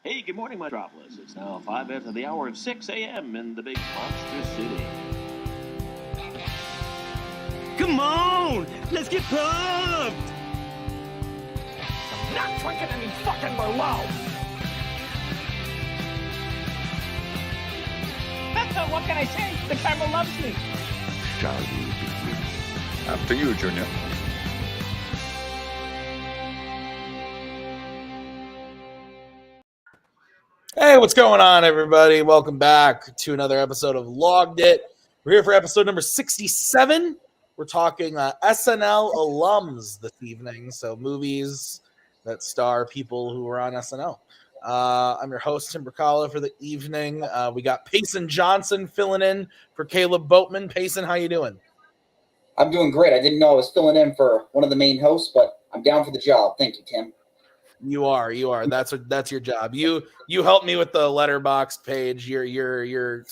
Hey, good morning, Metropolis. It's now 5 after the hour of 6 a.m. in the big monster city. Come on! Let's get pumped! I'm not drinking any fucking Merlot! What can I say? The camera loves me. Shall we begin? After you, Junior. Hey, what's going on, everybody? Welcome back to another episode of Logged It. We're here for episode number 67. We're talking SNL Alums this evening, so movies that star people who were on SNL. I'm your host, Tim Brzakala, for the evening. We got Payson Johnson filling in for Kaleb Boatman. Payson, how you doing? I'm doing great. I didn't know I was filling in for one of the main hosts, but I'm down for the job. Thank you, Tim. You are. That's your job. You helped me with the letterbox page. You're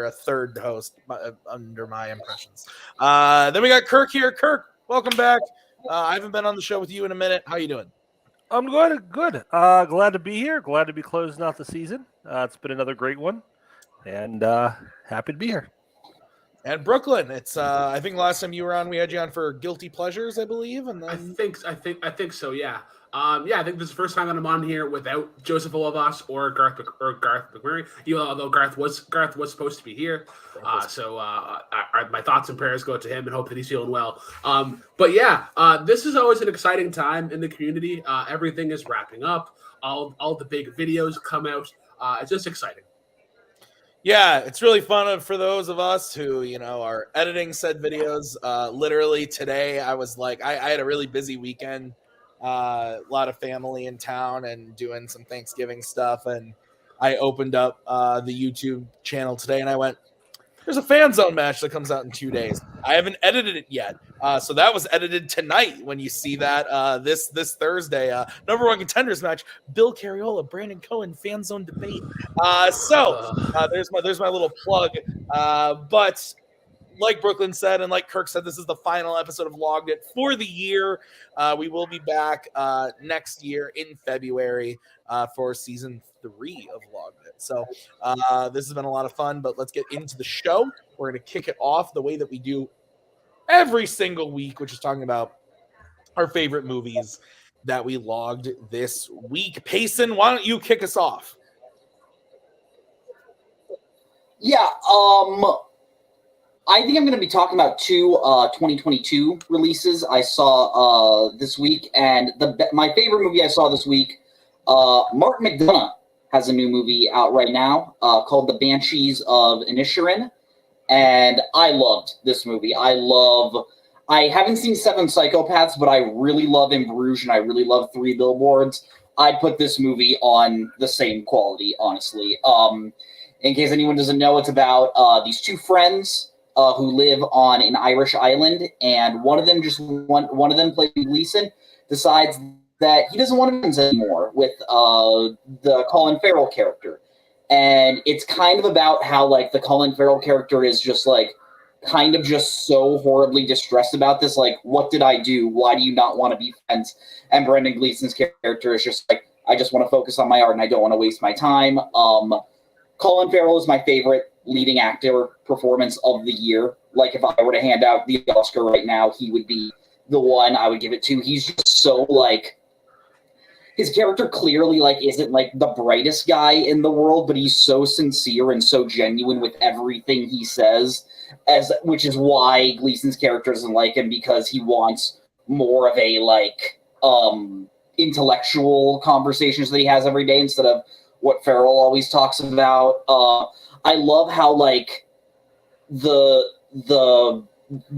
a third host under my impressions. Then we got Kirk here. Kirk, welcome back. I haven't been on the show with you in a minute. How you doing? I'm good. Glad to be here. Glad to be closing out the season. It's been another great one, and happy to be here. And Brooklyn, it's I think last time you were on, we had you on for Guilty Pleasures, I believe, and then I think so. Yeah. I think this is the first time that I'm on here without Joseph Olivas or Garth McMurray. Although Garth was supposed to be here, so my thoughts and prayers go to him and hope that he's feeling well. But yeah, this is always an exciting time in the community. Everything is wrapping up. All the big videos come out. It's just exciting. Yeah, it's really fun for those of us who, are editing said videos. Literally today, I was like, I had a really busy weekend. A lot of family in town and doing some Thanksgiving stuff. And I opened up the YouTube channel today and I went, there's a FANZONE match that comes out in 2 days. I haven't edited it yet. So that was edited tonight when you see that this Thursday. Number one contenders match, Bill Carriola, Brandon Cohen, FANZONE debate. There's my little plug. But like Brooklyn said, and like Kirk said, this is the final episode of Logged It for the year. We will be back next year in February for season 3 of Logged It. So this has been a lot of fun, but let's get into the show. We're going to kick it off the way that we do every single week, which is talking about our favorite movies that we logged this week. Payson, why don't you kick us off? Yeah, I think I'm going to be talking about two 2022 releases I saw this week, and my favorite movie I saw this week, Martin McDonagh has a new movie out right now called The Banshees of Inisherin, and I loved this movie. I haven't seen Seven Psychopaths, but I really love In Bruges, and I really love Three Billboards. I'd put this movie on the same quality, honestly. In case anyone doesn't know, it's about these two friends who live on an Irish island, and one of them, played Gleason, decides that he doesn't want to be friends anymore with the Colin Farrell character. And it's kind of about how, like, the Colin Farrell character is just, like, kind of just so horribly distressed about this. Like, what did I do? Why do you not want to be friends? And Brendan Gleeson's character is just like, I just want to focus on my art and I don't want to waste my time. Colin Farrell is my favorite leading actor performance of the year. Like, if I were to hand out the Oscar right now, he would be the one I would give it to. He's just so, like, his character clearly, like, isn't, like, the brightest guy in the world, but he's so sincere and so genuine with everything he says, which is why Gleason's character doesn't like him, because he wants more of a, like, intellectual conversations that he has every day instead of what Farrell always talks about. I love how, like, the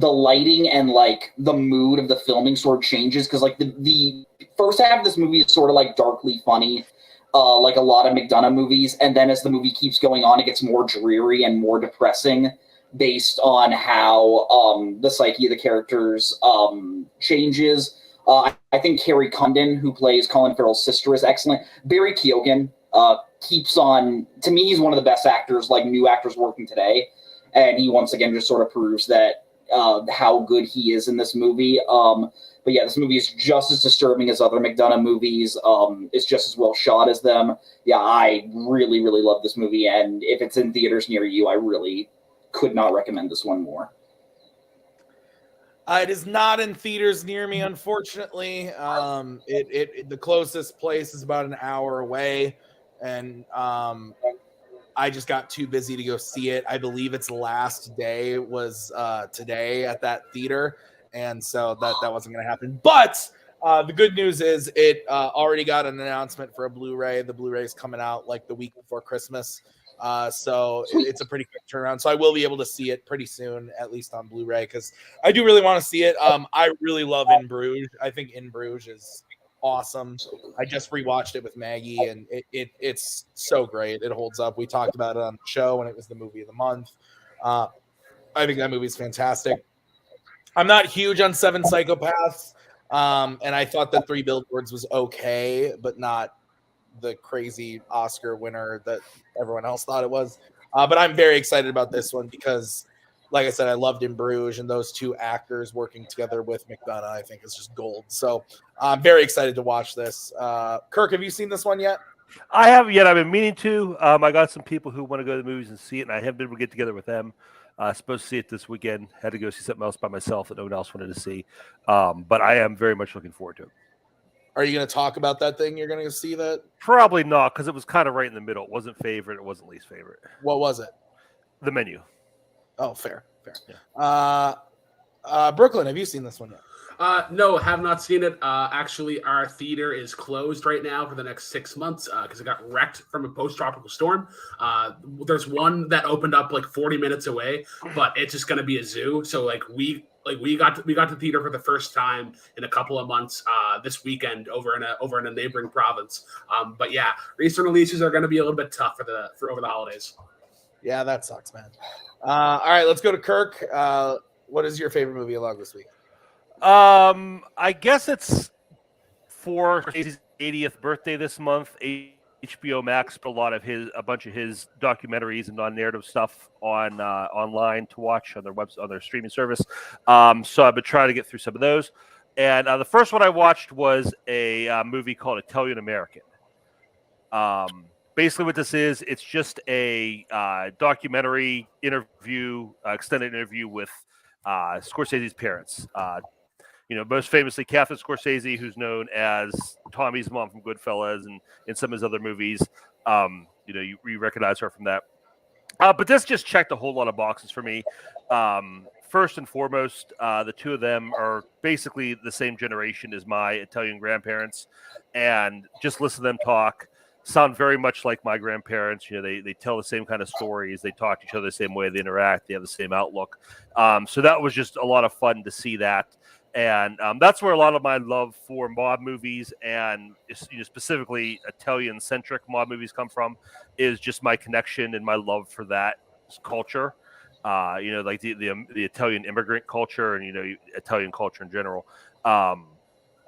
lighting and, like, the mood of the filming sort of changes, because, like, the first half of this movie is sort of, like, darkly funny, like a lot of McDonagh movies, and then as the movie keeps going on, it gets more dreary and more depressing based on how the psyche of the characters changes. I think Carrie Condon, who plays Colin Farrell's sister, is excellent. Barry Keoghan keeps on, to me, he's one of the best actors, like, new actors working today. And he once again just sort of proves that how good he is in this movie. But yeah, this movie is just as disturbing as other McDonough movies. It's just as well shot as them. Yeah, I really, really love this movie, and if it's in theaters near you, I really could not recommend this one more. It is not in theaters near me, unfortunately. The closest place is about an hour away, and I just got too busy to go see it. I believe its last day was today at that theater, and so that wasn't going to happen. But the good news is it already got an announcement for a Blu-ray. The Blu-ray is coming out like the week before Christmas. So it's a pretty quick turnaround. So I will be able to see it pretty soon, at least on Blu-ray, because I do really want to see it. I really love In Bruges. I think In Bruges is awesome. I just rewatched it with Maggie, and it's so great. It holds up. We talked about it on the show when it was the movie of the month. I think that movie is fantastic. I'm not huge on Seven Psychopaths, and I thought that Three Billboards was okay, but not the crazy Oscar winner that everyone else thought it was. But I'm very excited about this one because, like I said, I loved In Bruges, and those two actors working together with McDonough, I think, is just gold. So I'm very excited to watch this. Kirk, have you seen this one yet? I haven't yet. I've been meaning to. I got some people who want to go to the movies and see it, and I haven't been able to get together with them. Supposed to see it this weekend. Had to go see something else by myself that no one else wanted to see. But I am very much looking forward to it. Are you going to talk about that thing? You're going to see that? Probably not, because it was kind of right in the middle. It wasn't favorite. It wasn't least favorite. What was it? The Menu. Oh, fair. Yeah. Brooklyn, have you seen this one yet? No, have not seen it. Actually, our theater is closed right now for the next 6 months because it got wrecked from a post-tropical storm. There's one that opened up like 40 minutes away, but it's just going to be a zoo. So we got to theater for the first time in a couple of months this weekend over in a neighboring province. But yeah, recent releases are going to be a little bit tough for over the holidays. Yeah, that sucks, man. All right, let's go to Kirk. What is your favorite movie along this week? I guess it's for his 80th birthday this month. HBO Max put a bunch of his documentaries and non-narrative stuff on online to watch on their on their streaming service. So I've been trying to get through some of those. And the first one I watched was a movie called Italian American. Basically, what this is, it's just a documentary interview, extended interview with Scorsese's parents. Most famously, Catherine Scorsese, who's known as Tommy's mom from Goodfellas and in some of his other movies. You recognize her from that. But this just checked a whole lot of boxes for me. First and foremost, the two of them are basically the same generation as my Italian grandparents. And just listen to them talk. Sound very much like my grandparents. They tell the same kind of stories. They talk to each other the same way. They interact. They have the same outlook. So that was just a lot of fun to see that. And that's where a lot of my love for mob movies and specifically Italian-centric mob movies come from, is just my connection and my love for that culture. Like the Italian immigrant culture and Italian culture in general.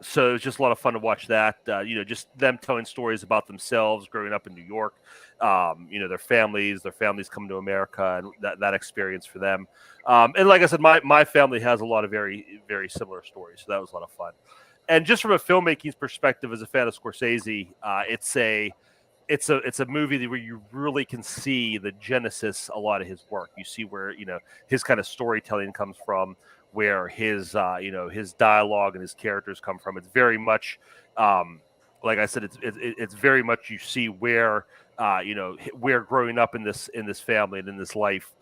So it was just a lot of fun to watch that. Just them telling stories about themselves growing up in New York. Their families coming to America and that experience for them. And like I said, my family has a lot of very, very similar stories. So that was a lot of fun. And just from a filmmaking perspective, as a fan of Scorsese, it's a movie where you really can see the genesis a lot of his work. You see where his kind of storytelling comes from, where his dialogue and his characters come from. It's very much, like I said, it's very much you see where where growing up in this family and in this life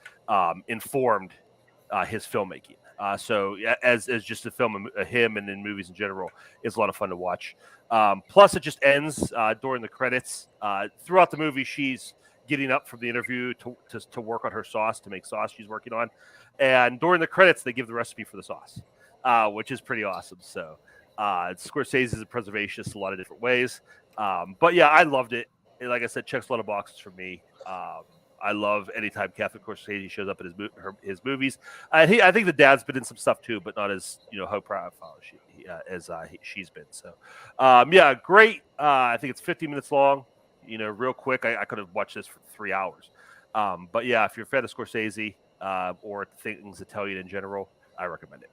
informed his filmmaking. So as just a film of him and in movies in general, it's a lot of fun to watch. Plus, it just ends during the credits. Throughout the movie, she's getting up from the interview to work on her sauce, to make sauce she's working on. And during the credits, they give the recipe for the sauce, which is pretty awesome. So Scorsese is a preservationist in a lot of different ways. But yeah, I loved it. And like I said, checks a lot of boxes for me. I love anytime Catherine Scorsese shows up in his movies. I think the dad's been in some stuff too, but not as high profile as she's been. So yeah, great. I think it's 50 minutes long. Real quick. I could have watched this for 3 hours. But yeah, if you're a fan of Scorsese or things Italian in general, I recommend it.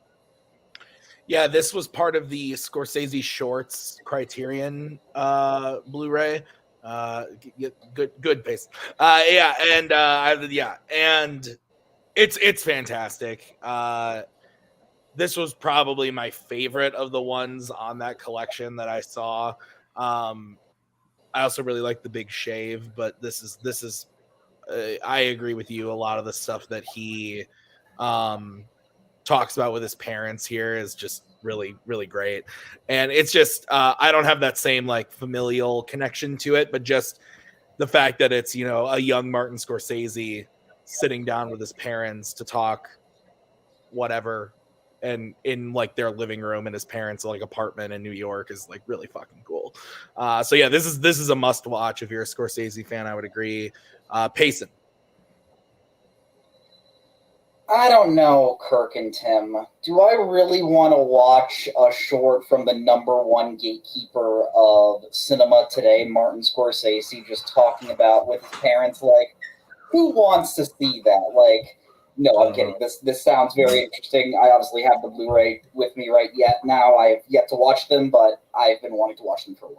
Yeah, this was part of the Scorsese Shorts Criterion Blu-ray. Good pace. And it's fantastic. This was probably my favorite of the ones on that collection that I saw. I also really like The Big Shave, but this is I agree with you. A lot of the stuff that he talks about with his parents here is just really, really great. And it's just I don't have that same like familial connection to it, but just the fact that it's, a young Martin Scorsese sitting down with his parents to talk whatever, and in like their living room in his parents' like apartment in New York is like really fucking cool. So yeah, this is a must watch if you're a Scorsese fan. I would agree. Payson. I don't know, Kirk and Tim. Do I really want to watch a short from the #1 gatekeeper of cinema today, Martin Scorsese, just talking about with his parents? Like, who wants to see that? Like, no, I'm kidding. This sounds very interesting. I obviously have the Blu-ray with me right now. I have yet to watch them, but I've been wanting to watch them for a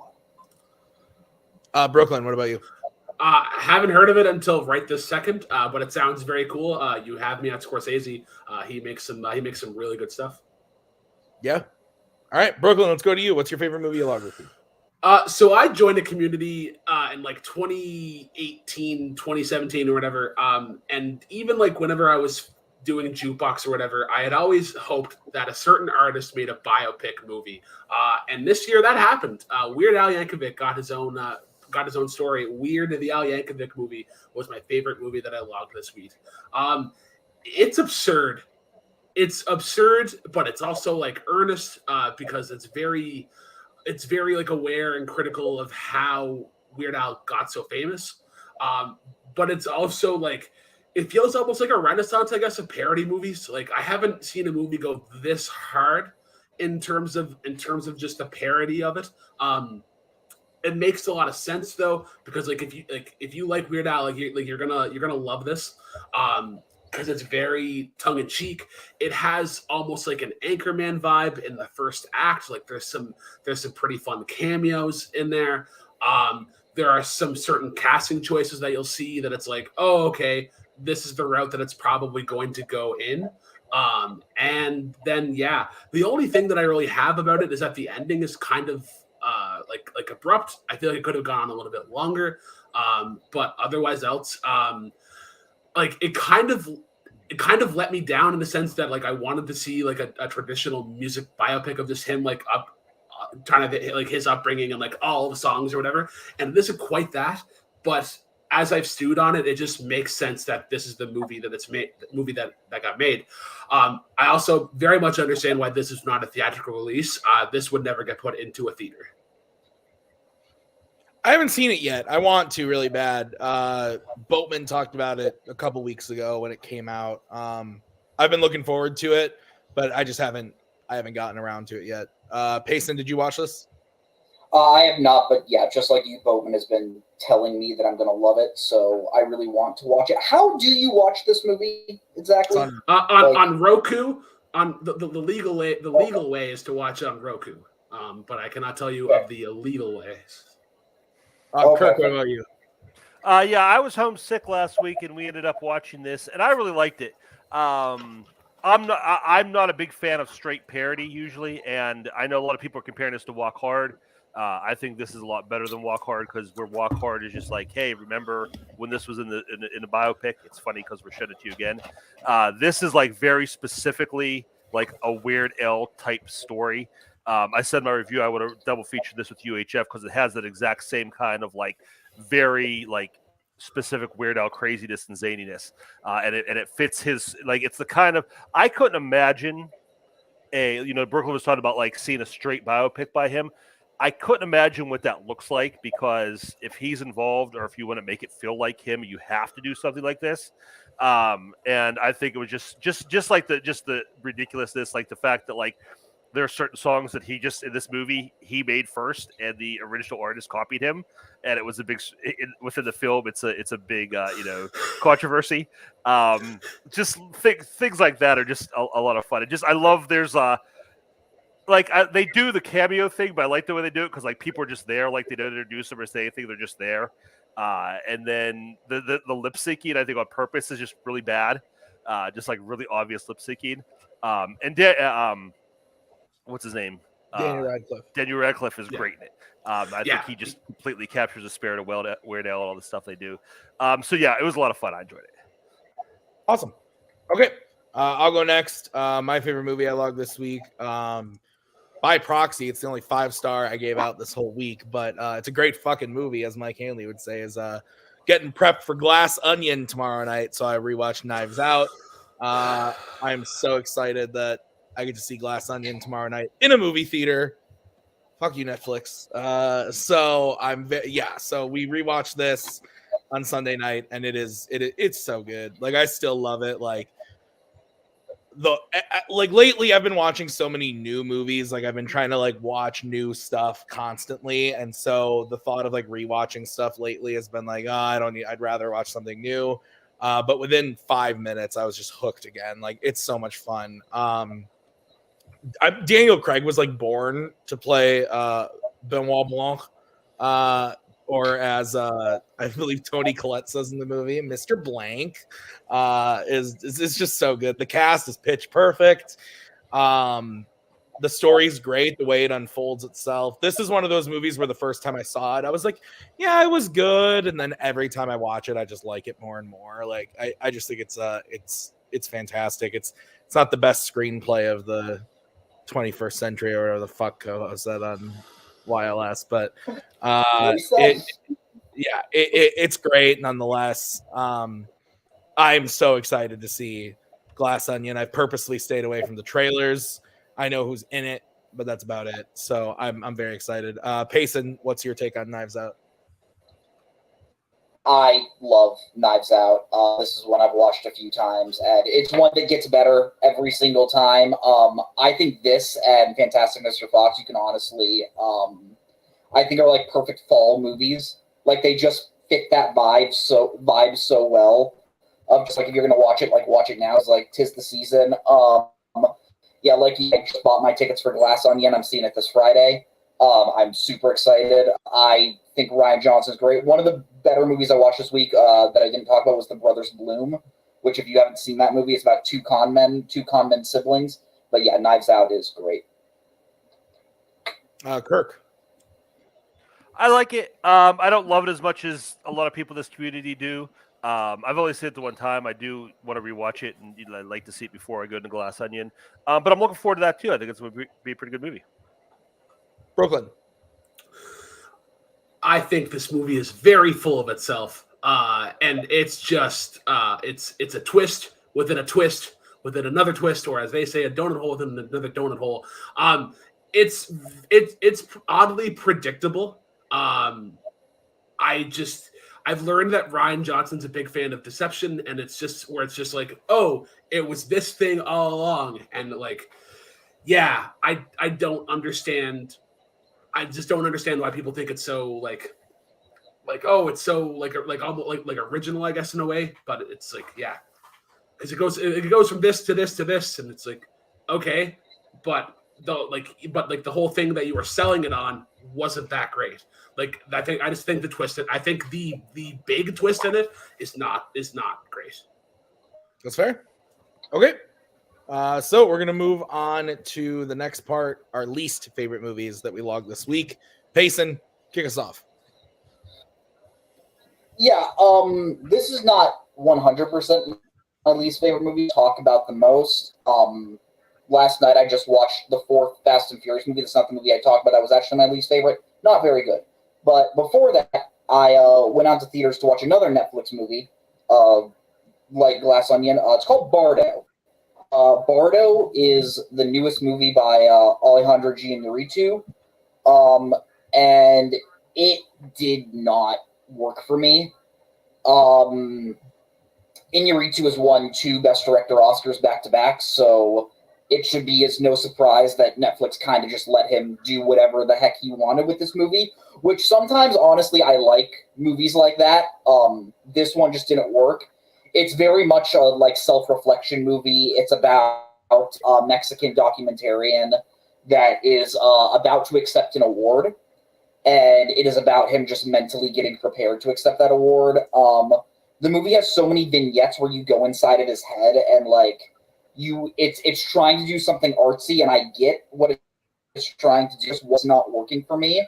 while. Brooklyn, what about you? Haven't heard of it until right this second, but it sounds very cool. You have me at Scorsese. He makes some really good stuff. Yeah. All right, Brooklyn, let's go to you. What's your favorite movie-ography? So I joined a community in like 2018, 2017 or whatever. And even like whenever I was doing jukebox or whatever, I had always hoped that a certain artist made a biopic movie. And this year that happened. Weird Al Yankovic got his own story. Weird the Al Yankovic movie was my favorite movie that I logged this week. It's absurd. It's absurd, but it's also like earnest because it's very like aware and critical of how Weird Al got so famous. But it's also like, it feels almost like a renaissance, I guess, of parody movies. Like I haven't seen a movie go this hard in terms of just the parody of it. It makes a lot of sense though, because like if you like Weird Al, you're gonna love this, because it's very tongue in cheek. It has almost like an Anchorman vibe in the first act. Like there's some pretty fun cameos in there. There are some certain casting choices that you'll see that it's like, oh, okay, this is the route that it's probably going to go in. And then yeah, the only thing that I really have about it is that the ending is kind of like abrupt. I feel like it could have gone on a little bit longer, but otherwise else, like it kind of let me down in the sense that like I wanted to see like a traditional music biopic of just him like up trying to like his upbringing and like all the songs or whatever, and this isn't quite that. But as I've stewed on it, it just makes sense that this is the movie that it's made, the movie that got made. I also very much understand why this is not a theatrical release. This would never get put into a theater. I haven't seen it yet. I want to really bad. Boatman talked about it a couple weeks ago when it came out. I've been looking forward to it, but I haven't gotten around to it yet. Payson, did you watch this? I have not, but yeah, just like you, Boatman has been telling me that I'm going to love it, so I really want to watch it. How do you watch this movie exactly? On Roku. On the legal way, way is to watch it on Roku. But I cannot tell you of the illegal ways. Kirk, what about you? Yeah, I was homesick last week, and we ended up watching this, and I really liked it. I'm not a big fan of straight parody usually, and I know a lot of people are comparing this to Walk Hard. I think this is a lot better than Walk Hard, because where Walk Hard is just like, hey, remember when this was in the biopic? It's funny because we're showing it to you again. This is like very specifically like a Weird Al type story. I said in my review I would have double featured this with UHF because it has that exact same kind of like very like specific Weird Al craziness and zaniness, and it fits his like. It's the kind of, I couldn't imagine Brooklyn was talking about like seeing a straight biopic by him. I couldn't imagine what that looks like, because if he's involved, or if you want to make it feel like him, you have to do something like this. And I think it was just like the ridiculousness, like the fact that like there are certain songs that he just in this movie he made first, and the original artist copied him, and it was a big within the film. It's a big controversy. Just things like that are just a lot of fun. I love there's they do the cameo thing, but I like the way they do it because like people are just there, like they don't introduce them or say anything, they're just there. And then the lip syncing, I think on purpose, is just really bad, just like really obvious lip syncing. What's his name? Daniel Radcliffe. Daniel Radcliffe is great in it. I think he just completely captures the spirit of Weird Al and all the stuff they do. So yeah, it was a lot of fun. I enjoyed it. Awesome. Okay, I'll go next. My favorite movie I logged this week. By proxy, it's the only 5-star I gave out this whole week, but it's a great fucking movie, as Mike Hanley would say, is getting prepped for Glass Onion tomorrow night, so I rewatched Knives Out. I'm so excited that I get to see Glass Onion tomorrow night in a movie theater. Fuck you, Netflix. So we rewatched this on Sunday night, and it's so good. Like, I still love it. Lately I've been watching so many new movies. Like, I've been trying to watch new stuff constantly, and so the thought of rewatching stuff lately has been I'd rather watch something new. But within 5 minutes I was just hooked again. It's so much fun. Daniel Craig was born to play Benoit Blanc, or as I believe Toni Collette says in the movie, Mr. Blank. Is just so good. The cast is pitch perfect. The story's great, the way it unfolds itself. This is one of those movies where the first time I saw it, I was like, yeah, it was good. And then every time I watch it, I just like it more and more. I just think it's fantastic. It's not the best screenplay of the 21st century or whatever the fuck Koho said on YLS, but it's great nonetheless. I'm so excited to see Glass Onion. I've purposely stayed away from the trailers. I know who's in it, but that's about it. So I'm very excited. Payson, what's your take on Knives Out? I love Knives Out. This is one I've watched a few times, and it's one that gets better every single time. I think this and Fantastic Mr. Fox, you can honestly, I think are perfect fall movies. They just fit that vibe so well. Just if you're gonna watch it now. It's tis the season. I just bought my tickets for Glass Onion. I'm seeing it this Friday. I'm super excited. I think Rian Johnson's great. One of the better movies I watched this week that I didn't talk about was The Brothers Bloom, which if you haven't seen that movie, it's about two con men siblings. But yeah, Knives Out is great. Kirk. I like it. I don't love it as much as a lot of people in this community do. I've only seen it the one time. I do want to rewatch it, and I'd like to see it before I go to Glass Onion. But I'm looking forward to that too. I think it's going to be a pretty good movie. Brooklyn. I think this movie is very full of itself, and it's just it's a twist within a twist within another twist, or as they say, a donut hole within another donut hole. It's oddly predictable. I've learned that Rian Johnson's a big fan of deception, and it's just where it's just oh, it was this thing all along, and I don't understand. I just don't understand why people think it's so oh, it's so almost original, I guess, in a way. But it's because it goes from this to this to this, and it's okay, but the whole thing that you were selling it on wasn't that great. I just think the twist. I think the big twist in it is not great. That's fair. Okay. So we're going to move on to the next part, our least favorite movies that we logged this week. Payson, kick us off. Yeah, this is not 100% my least favorite movie to talk about the most. Last night I just watched the 4th Fast and Furious movie. That's not the movie I talked about. That was actually my least favorite. Not very good. But before that, I went out to theaters to watch another Netflix movie, like Glass Onion. It's called Bardo. Bardo is the newest movie by Alejandro Iñárritu, and it did not work for me. Iñárritu has won 2 Best Director Oscars back-to-back, so it should be as no surprise that Netflix kind of just let him do whatever the heck he wanted with this movie, which sometimes, honestly, I like movies like that. This one just didn't work. It's very much a like self-reflection movie. It's about a Mexican documentarian that is about to accept an award, and it is about him just mentally getting prepared to accept that award. The movie has so many vignettes where you go inside of his head and like it's trying to do something artsy, and I get what it's trying to do. Just was not working for me.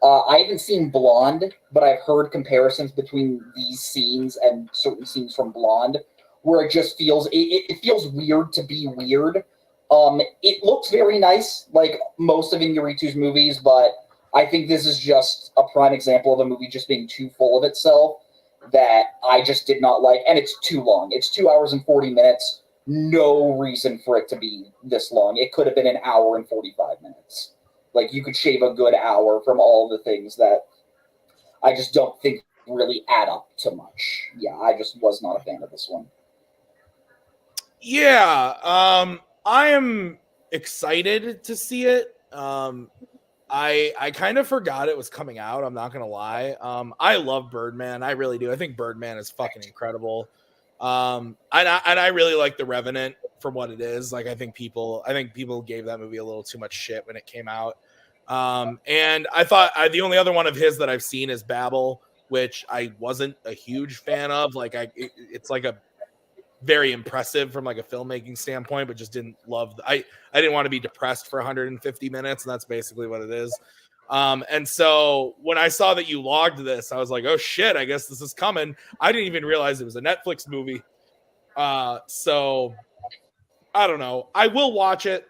I haven't seen Blonde, but I've heard comparisons between these scenes and certain scenes from Blonde, where it just feels it feels weird to be weird. It looks very nice, like most of Iñárritu's movies, but I think this is just a prime example of a movie just being too full of itself that I just did not like, and it's too long. It's 2 hours and 40 minutes. No reason for it to be this long. It could have been an hour and 45 minutes. Like, you could shave a good hour from all the things that I just don't think really add up to much. Yeah, I just was not a fan of this one. Yeah, I am excited to see it. I kind of forgot it was coming out. I'm not gonna lie. I love Birdman. I really do. I think Birdman is fucking incredible. And I really like The Revenant for what it is. Like, I think people gave that movie a little too much shit when it came out. And I thought the only other one of his that I've seen is Babel, which I wasn't a huge fan of. Like, it's like a very impressive from like a filmmaking standpoint, but just didn't love. I didn't want to be depressed for 150 minutes, and that's basically what it is. And so when I saw that you logged this, I was like, oh shit, I guess this is coming. I didn't even realize it was a Netflix movie. So I don't know. I will watch it.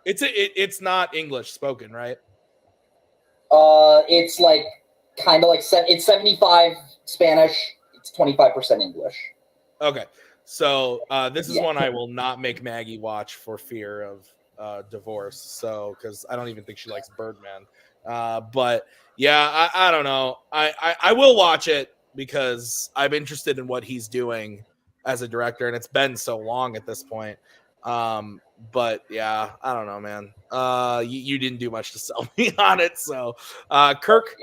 It's not English spoken, right? It's like kind of like it's 75 Spanish. It's 25% English. Okay. So this is one I will not make Maggie watch for fear of divorce. So, because I don't even think she likes Birdman. But yeah, I don't know. I will watch it because I'm interested in what he's doing as a director, and it's been so long at this point. But yeah, I don't know, man. You didn't do much to sell me on it. So, Kirk.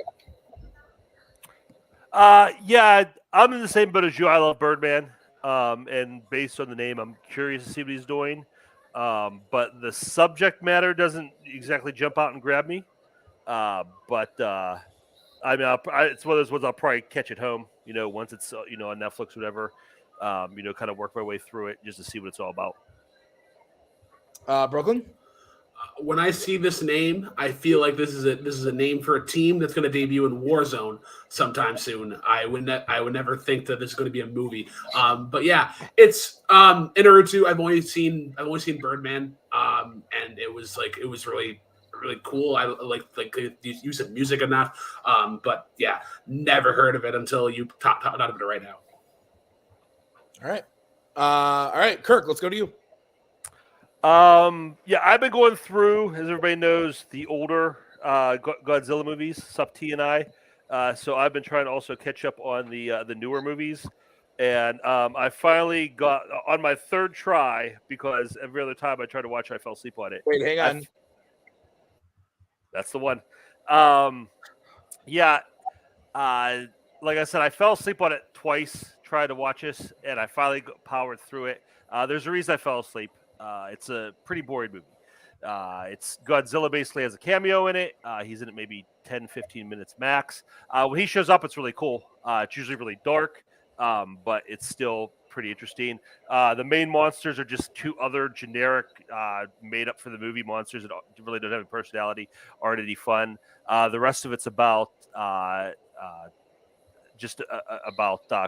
Yeah, I'm in the same boat as you. I love Birdman. And based on the name, I'm curious to see what he's doing. But the subject matter doesn't exactly jump out and grab me. I mean, it's one of those ones I'll probably catch at home, once it's, on Netflix or whatever, kind of work my way through it just to see what it's all about. Brooklyn? When I see this name, I feel like this is a name for a team that's going to debut in Warzone sometime soon. I would never think that this is going to be a movie. But yeah, it's Iñárritu. I've only seen Birdman, and it was really cool. I like the use of music and that. But yeah, never heard of it until you talked about it right now. All right, Kirk, let's go to you. Yeah, I've been going through, as everybody knows, the older Godzilla movies, Sup T and I. So I've been trying to also catch up on the newer movies, and I finally got on my third try, because every other time I tried to watch it, I fell asleep on it. Wait, hang on. That's the one. Yeah, like I said, I fell asleep on it twice trying to watch this, and I finally powered through it. There's a reason I fell asleep. It's a pretty boring movie. It's Godzilla basically has a cameo in it. He's in it maybe 10, 15 minutes max. When he shows up, it's really cool. It's usually really dark, but it's still pretty interesting. The main monsters are just two other generic, made up for the movie monsters that really don't have a personality, aren't any fun. The rest of it's about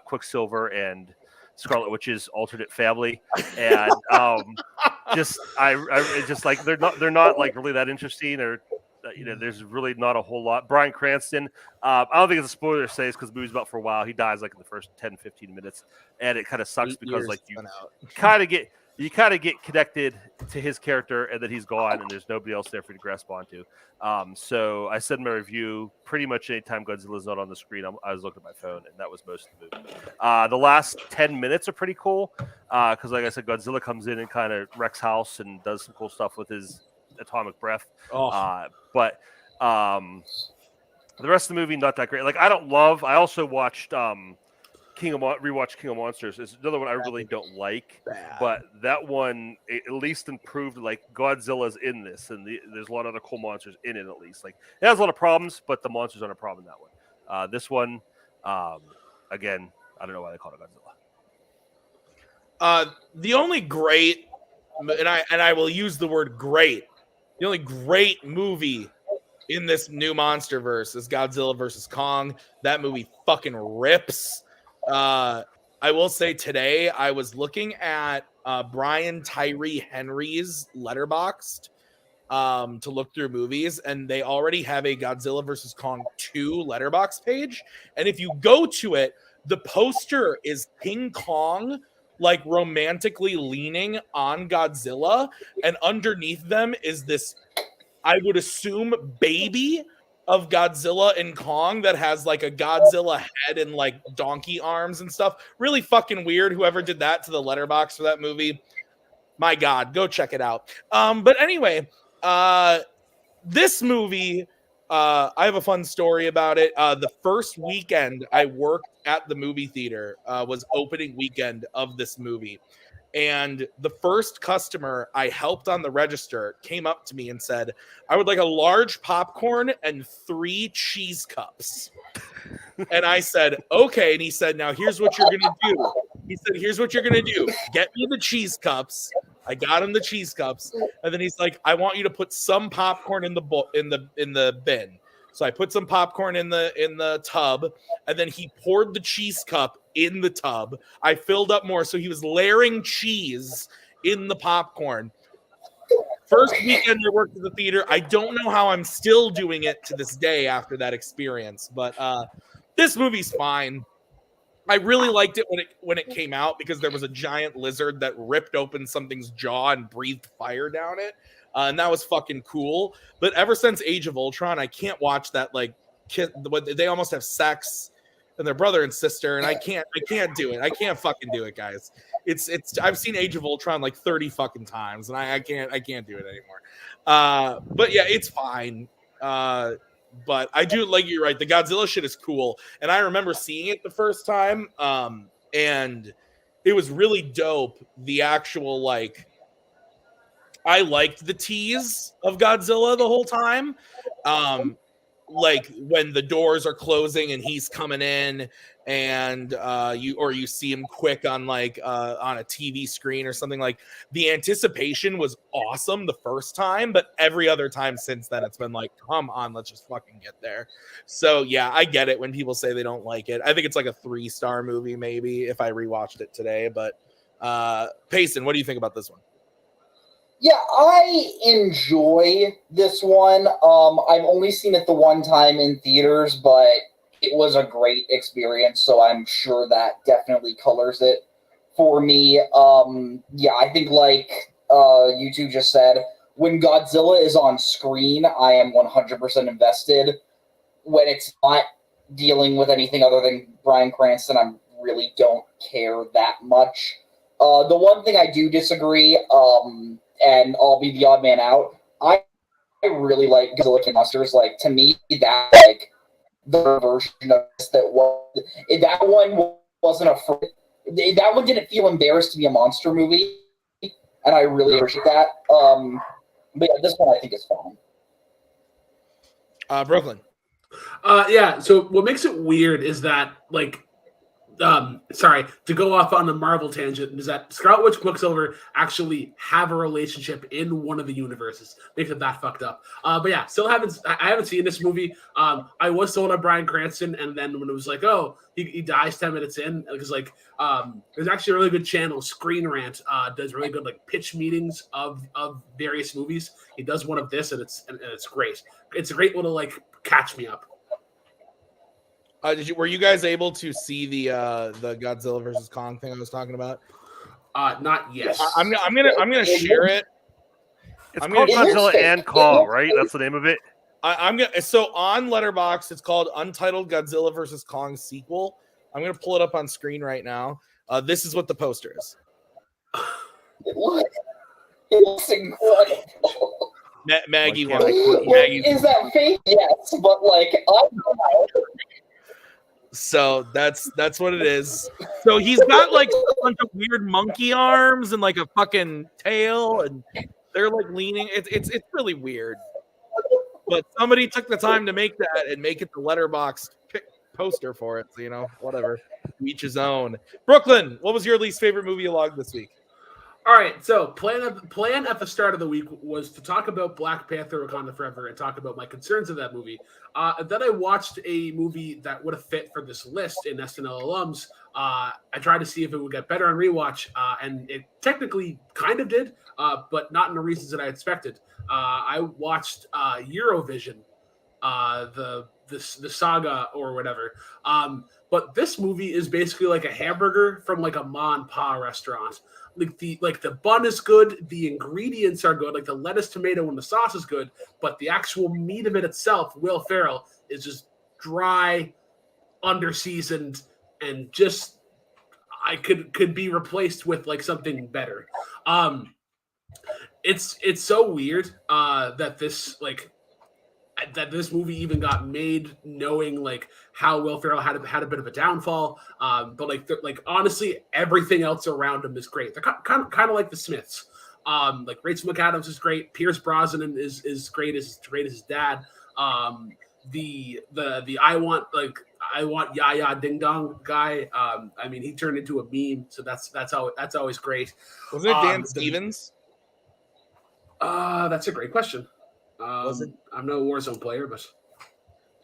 Quicksilver and Scarlet Witch's alternate family, and just like they're not like really that interesting, or there's really not a whole lot. Bryan Cranston, I don't think it's a spoiler to say this because the movie's about for a while. He dies like in the first 10-15 minutes, and it kind of sucks because like you kind of get you kind of get connected to his character, and then he's gone, and there's nobody else there for you to grasp onto. So I said in my review, pretty much anytime Godzilla's not on the screen, I was looking at my phone, and that was most of the movie. The last 10 minutes are pretty cool because, like I said, Godzilla comes in and kind of wrecks house and does some cool stuff with his atomic breath. But the rest of the movie, not that great. Like, I also watched rewatched King of Monsters. It's another one I really don't like, but that one at least improved. Like, Godzilla's in this, and there's a lot of other cool monsters in it. At least, like, it has a lot of problems, but the monsters aren't a problem in that one. This one, again, I don't know why they call it Godzilla. The only great, and I will use the word great. The only great movie in this new MonsterVerse is Godzilla versus Kong. That movie fucking rips. I will say today I was looking at Brian Tyree Henry's Letterboxd to look through movies, and they already have a Godzilla versus Kong 2 Letterboxd page. And if you go to it, the poster is King Kong like romantically leaning on Godzilla, and underneath them is this, I would assume, baby of Godzilla and Kong that has like a Godzilla head and like donkey arms and stuff. Really fucking weird. Whoever did that to the letterbox for that movie, my God, go check it out. But anyway, this movie, I have a fun story about it. The first weekend I worked at the movie theater was opening weekend of this movie. And the first customer I helped on the register came up to me and said, I would like a large popcorn and 3 cheese cups. And I said, okay. And he said, now here's what you're going to do. He said, here's what you're going to do. Get me the cheese cups. I got him the cheese cups. And then he's like, I want you to put some popcorn in the bin. So I put some popcorn in the tub, and then he poured the cheese cup in the tub. I filled up more, so he was layering cheese in the popcorn. First weekend I worked at the theater. I don't know how I'm still doing it to this day after that experience, but this movie's fine. I really liked it when it came out because there was a giant lizard that ripped open something's jaw and breathed fire down it. And that was fucking cool. But ever since Age of Ultron, I can't watch that, like, they almost have sex and their brother and sister, and I can't do it. I can't fucking do it, guys. It's I've seen Age of Ultron like 30 fucking times, and I can't do it anymore. But yeah, it's fine. But I do, like, you're right, the Godzilla shit is cool. And I remember seeing it the first time, and it was really dope. The actual, like, I liked the tease of Godzilla the whole time. Like when the doors are closing and he's coming in, and you see him quick on like on a TV screen or something. Like, the anticipation was awesome the first time, but every other time since then it's been like, come on, let's just fucking get there. So yeah, I get it when people say they don't like it. I think it's like a 3-star movie maybe if I rewatched it today. But Payson, what do you think about this one? Yeah, I enjoy this one. I've only seen it the one time in theaters, but it was a great experience, so I'm sure that definitely colors it for me. Yeah, I think like you two just said, when Godzilla is on screen, I am 100% invested. When it's not dealing with anything other than Bryan Cranston, I really don't care that much. The one thing I do disagree, and I'll be the odd man out, I really like Godzilla King Monsters. Like, to me, that like the version of this that one wasn't afraid. That one didn't feel embarrassed to be a monster movie, and I really appreciate that. But yeah, this one I think is fun. Brooklyn. Yeah. So what makes it weird is that, like, sorry, to go off on the Marvel tangent, is that Scarlet Witch, Quicksilver actually have a relationship in one of the universes. Makes it that fucked up. But yeah, I haven't seen this movie. I was sold on Bryan Cranston, and then when it was like, oh, he dies 10 minutes in, because like there's actually a really good channel, Screen Rant, does really good like pitch meetings of various movies. He does one of this, and it's great. It's a great little like catch me up. Were you guys able to see the Godzilla versus Kong thing I was talking about? Not yes. I'm gonna share it. It's I'm called gonna- It looks Godzilla fake. and It Kong, looks right? fake. That's the name of it. I'm gonna on Letterboxd, it's called Untitled Godzilla vs. Kong Sequel. I'm gonna pull it up on screen right now. This is what the poster is. It looks incredible. Maggie, Why can't what? I Maggie. Is that fake? Yes, but like I don't know. So that's what it is. So he's got like a bunch of weird monkey arms and like a fucking tail, and they're like leaning. It's really weird. But somebody took the time to make that and make it the Letterboxd poster for it. So whatever. Each his own. Brooklyn, what was your least favorite movie you logged this week? All right, so plan at the start of the week was to talk about Black Panther: Wakanda Forever and talk about my concerns of that movie. Then I watched a movie that would have fit for this list in SNL Alums. I tried to see if it would get better on rewatch, and it technically kind of did, but not in the reasons that I expected. I watched Eurovision, the saga or whatever. But this movie is basically like a hamburger from like a ma and pa restaurant. Like the bun is good, the ingredients are good, like the lettuce, tomato, and the sauce is good, but the actual meat of it itself, Will Ferrell, is just dry, under-seasoned, and just I could be replaced with like something better. It's so weird that this movie even got made, knowing like how Will Ferrell had a bit of a downfall. But honestly, everything else around him is great. They're kind of like the Smiths. Like Rachel McAdams is great. Pierce Brosnan is great as his dad. The I want Yaya Ding Dong guy. I mean, he turned into a meme, so that's always great. Wasn't it Dan Stevens? That's a great question. Was it? I'm no Warzone player, but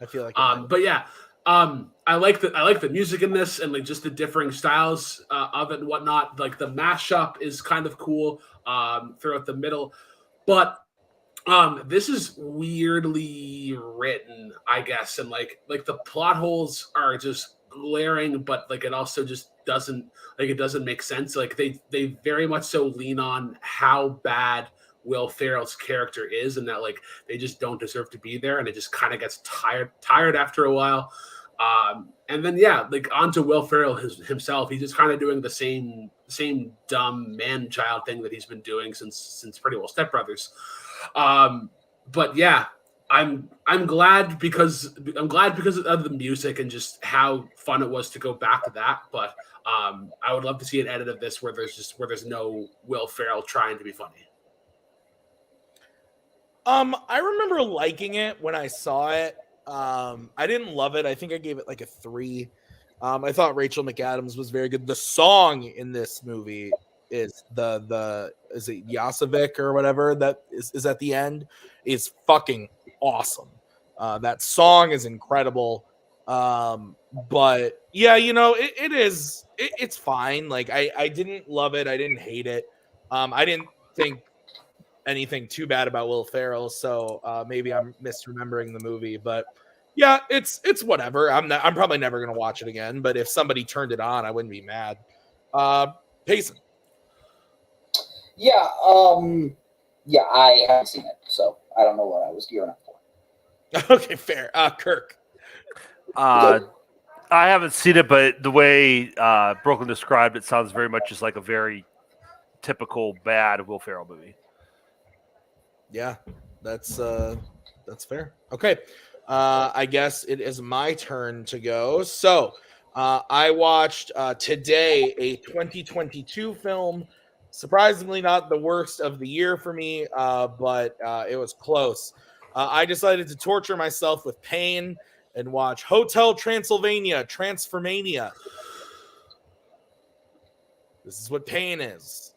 I feel like. But yeah, I like the music in this and like just the differing styles of it and whatnot. Like the mashup is kind of cool throughout the middle, but this is weirdly written, I guess, and like the plot holes are just glaring, but like it also just doesn't make sense. Like they very much so lean on how bad Will Ferrell's character is, and that like they just don't deserve to be there, and it just kind of gets tired after a while. And then yeah, like onto Will Ferrell himself, he's just kind of doing the same dumb man-child thing that he's been doing since Pretty Well Step Brothers. But yeah, I'm glad because of the music and just how fun it was to go back to that. But I would love to see an edit of this where there's no Will Ferrell trying to be funny. I remember liking it when I saw it. I didn't love it. I think I gave it like a 3. I thought Rachel McAdams was very good. The song in this movie is is it Yasovic or whatever that is at the end is fucking awesome. That song is incredible. But yeah, it's fine. Like I didn't love it. I didn't hate it. I didn't think anything too bad about Will Ferrell, so maybe I'm misremembering the movie, but yeah, it's whatever. I'm probably never gonna watch it again, but if somebody turned it on, I wouldn't be mad. Payson. Yeah, I haven't seen it, so I don't know what I was gearing up for. Okay, fair. Kirk. I haven't seen it, but the way Brooklyn described it sounds very much just like a very typical bad Will Ferrell movie. Yeah, that's fair. Okay. I guess it is my turn to go. So I watched today a 2022 film. Surprisingly, not the worst of the year for me, but it was close. I decided to torture myself with pain and watch Hotel Transylvania, Transformania. This is what pain is.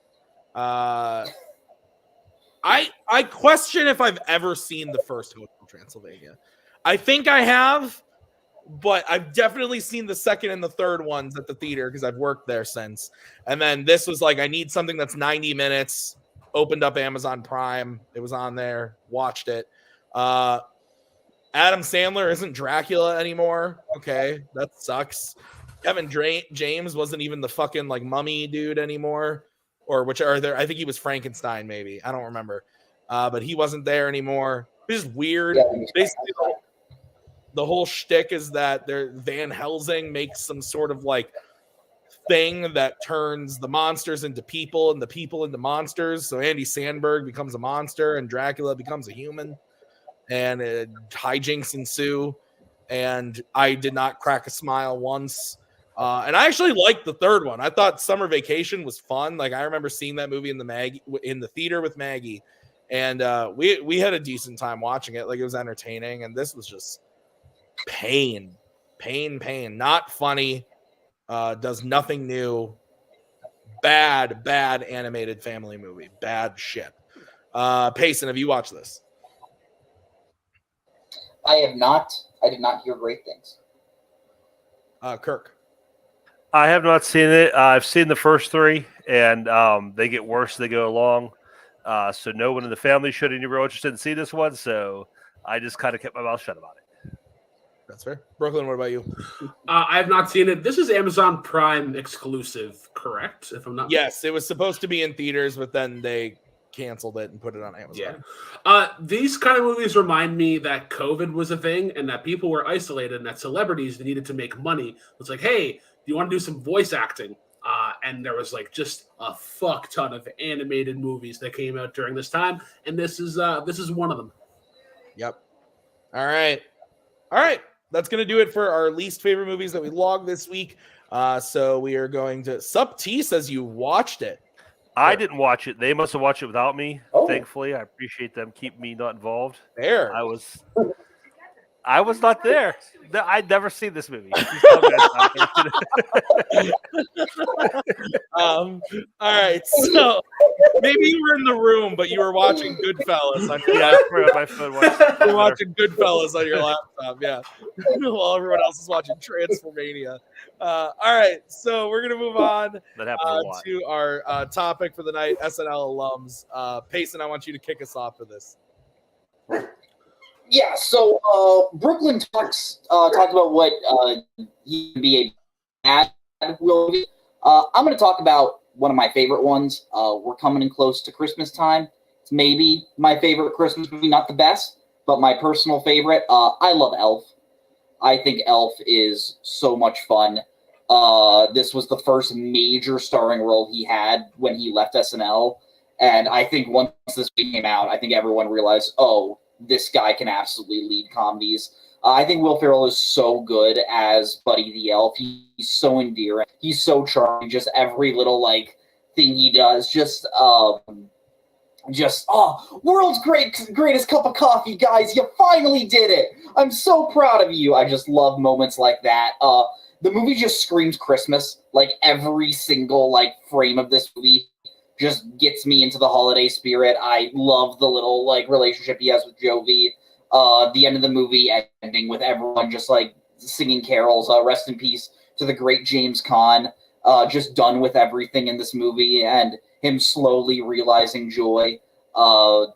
I question if I've ever seen the first Hotel Transylvania. I think I have, but I've definitely seen the second and the third ones at the theater because I've worked there since. And then this was like, I need something that's 90 minutes. Opened up Amazon Prime. It was on there. Watched it. Adam Sandler isn't Dracula anymore. Okay, that sucks. Kevin James wasn't even the fucking like mummy dude anymore. or I think he was Frankenstein, maybe. I don't remember. But he wasn't there anymore. It's just weird. Yeah, Basically, the whole shtick is that Van Helsing makes some sort of like thing that turns the monsters into people and the people into monsters. So Andy Samberg becomes a monster and Dracula becomes a human, and hijinks ensue. And I did not crack a smile once. And I actually liked the third one. I thought Summer Vacation was fun. Like, I remember seeing that movie in the theater with Maggie, and we had a decent time watching it. Like, it was entertaining, and this was just pain. Not funny. Does nothing new. Bad animated family movie. Bad shit. Payson, have you watched this? I have not. I did not hear great things. Kirk. I have not seen it. I've seen the first three, and they get worse as they go along. So no one in the family showed any real interest in see this one, so I just kind of kept my mouth shut about it. That's fair. Brooklyn, what about you? I have not seen it. This is Amazon Prime exclusive, correct? If I'm not Yes, it was supposed to be in theaters, but then they canceled it and put it on Amazon. Yeah. These kind of movies remind me that COVID was a thing and that people were isolated and that celebrities needed to make money. It's like, hey, do you want to do some voice acting? And there was like just a fuck ton of animated movies that came out during this time, and this is one of them. Yep. All right. That's gonna do it for our least favorite movies that we logged this week. So we are going to. Sup T says you watched it. I didn't watch it. They must have watched it without me. Oh. Thankfully, I appreciate them keeping me not involved. There. I was not there. I'd never seen this movie. All right. So maybe you were in the room, but you were watching Goodfellas on your laptop. My phone You're watching Goodfellas on your laptop, yeah. While everyone else is watching Transformania. All right, so we're gonna move on That happens a lot. to our topic for the night, SNL alums. Payson, I want you to kick us off for this. Yeah, so Brooklyn talked about what he would be a bad movie. I'm going to talk about one of my favorite ones. We're coming in close to Christmas time. It's maybe my favorite Christmas movie, not the best, but my personal favorite. I love Elf. I think Elf is so much fun. This was the first major starring role he had when he left SNL. And I think once this came out, I think everyone realized, oh, this guy can absolutely lead comedies. I think Will Ferrell is so good as Buddy the Elf. He's so endearing. He's so charming. Just every little thing he does. World's greatest cup of coffee, guys. You finally did it. I'm so proud of you. I just love moments like that. The movie just screams Christmas. Like every single frame of this movie just gets me into the holiday spirit. I love the little relationship he has with Jovi. The end of the movie ending with everyone just singing carols. Rest in peace to the great James Caan. Just done with everything in this movie and him slowly realizing joy. I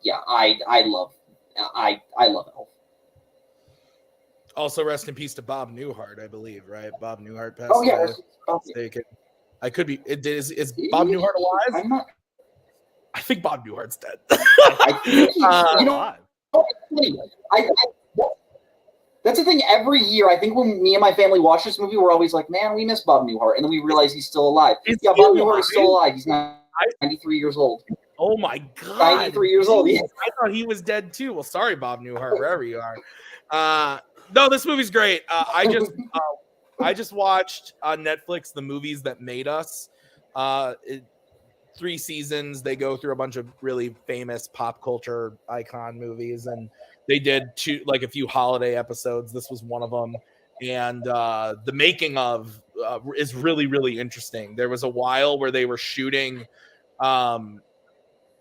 love Elf. Also, rest in peace to Bob Newhart, I believe, right? Bob Newhart passed away. I could be. Is Bob Newhart alive? I'm not. I think Bob Newhart's dead. I think that's the thing. Every year, I think when me and my family watch this movie, we're always like, "Man, we miss Bob Newhart," and then we realize he's still alive. Bob Newhart is still alive. He's 93 years old. Oh my god, 93 years old. I thought he was dead too. Well, sorry, Bob Newhart, wherever you are. No, this movie's great. I just watched on Netflix The Movies That Made Us. 3 seasons. They go through a bunch of really famous pop culture icon movies, and they did a few holiday episodes. This was one of them, and the making of is really, really interesting. There was a while where they were shooting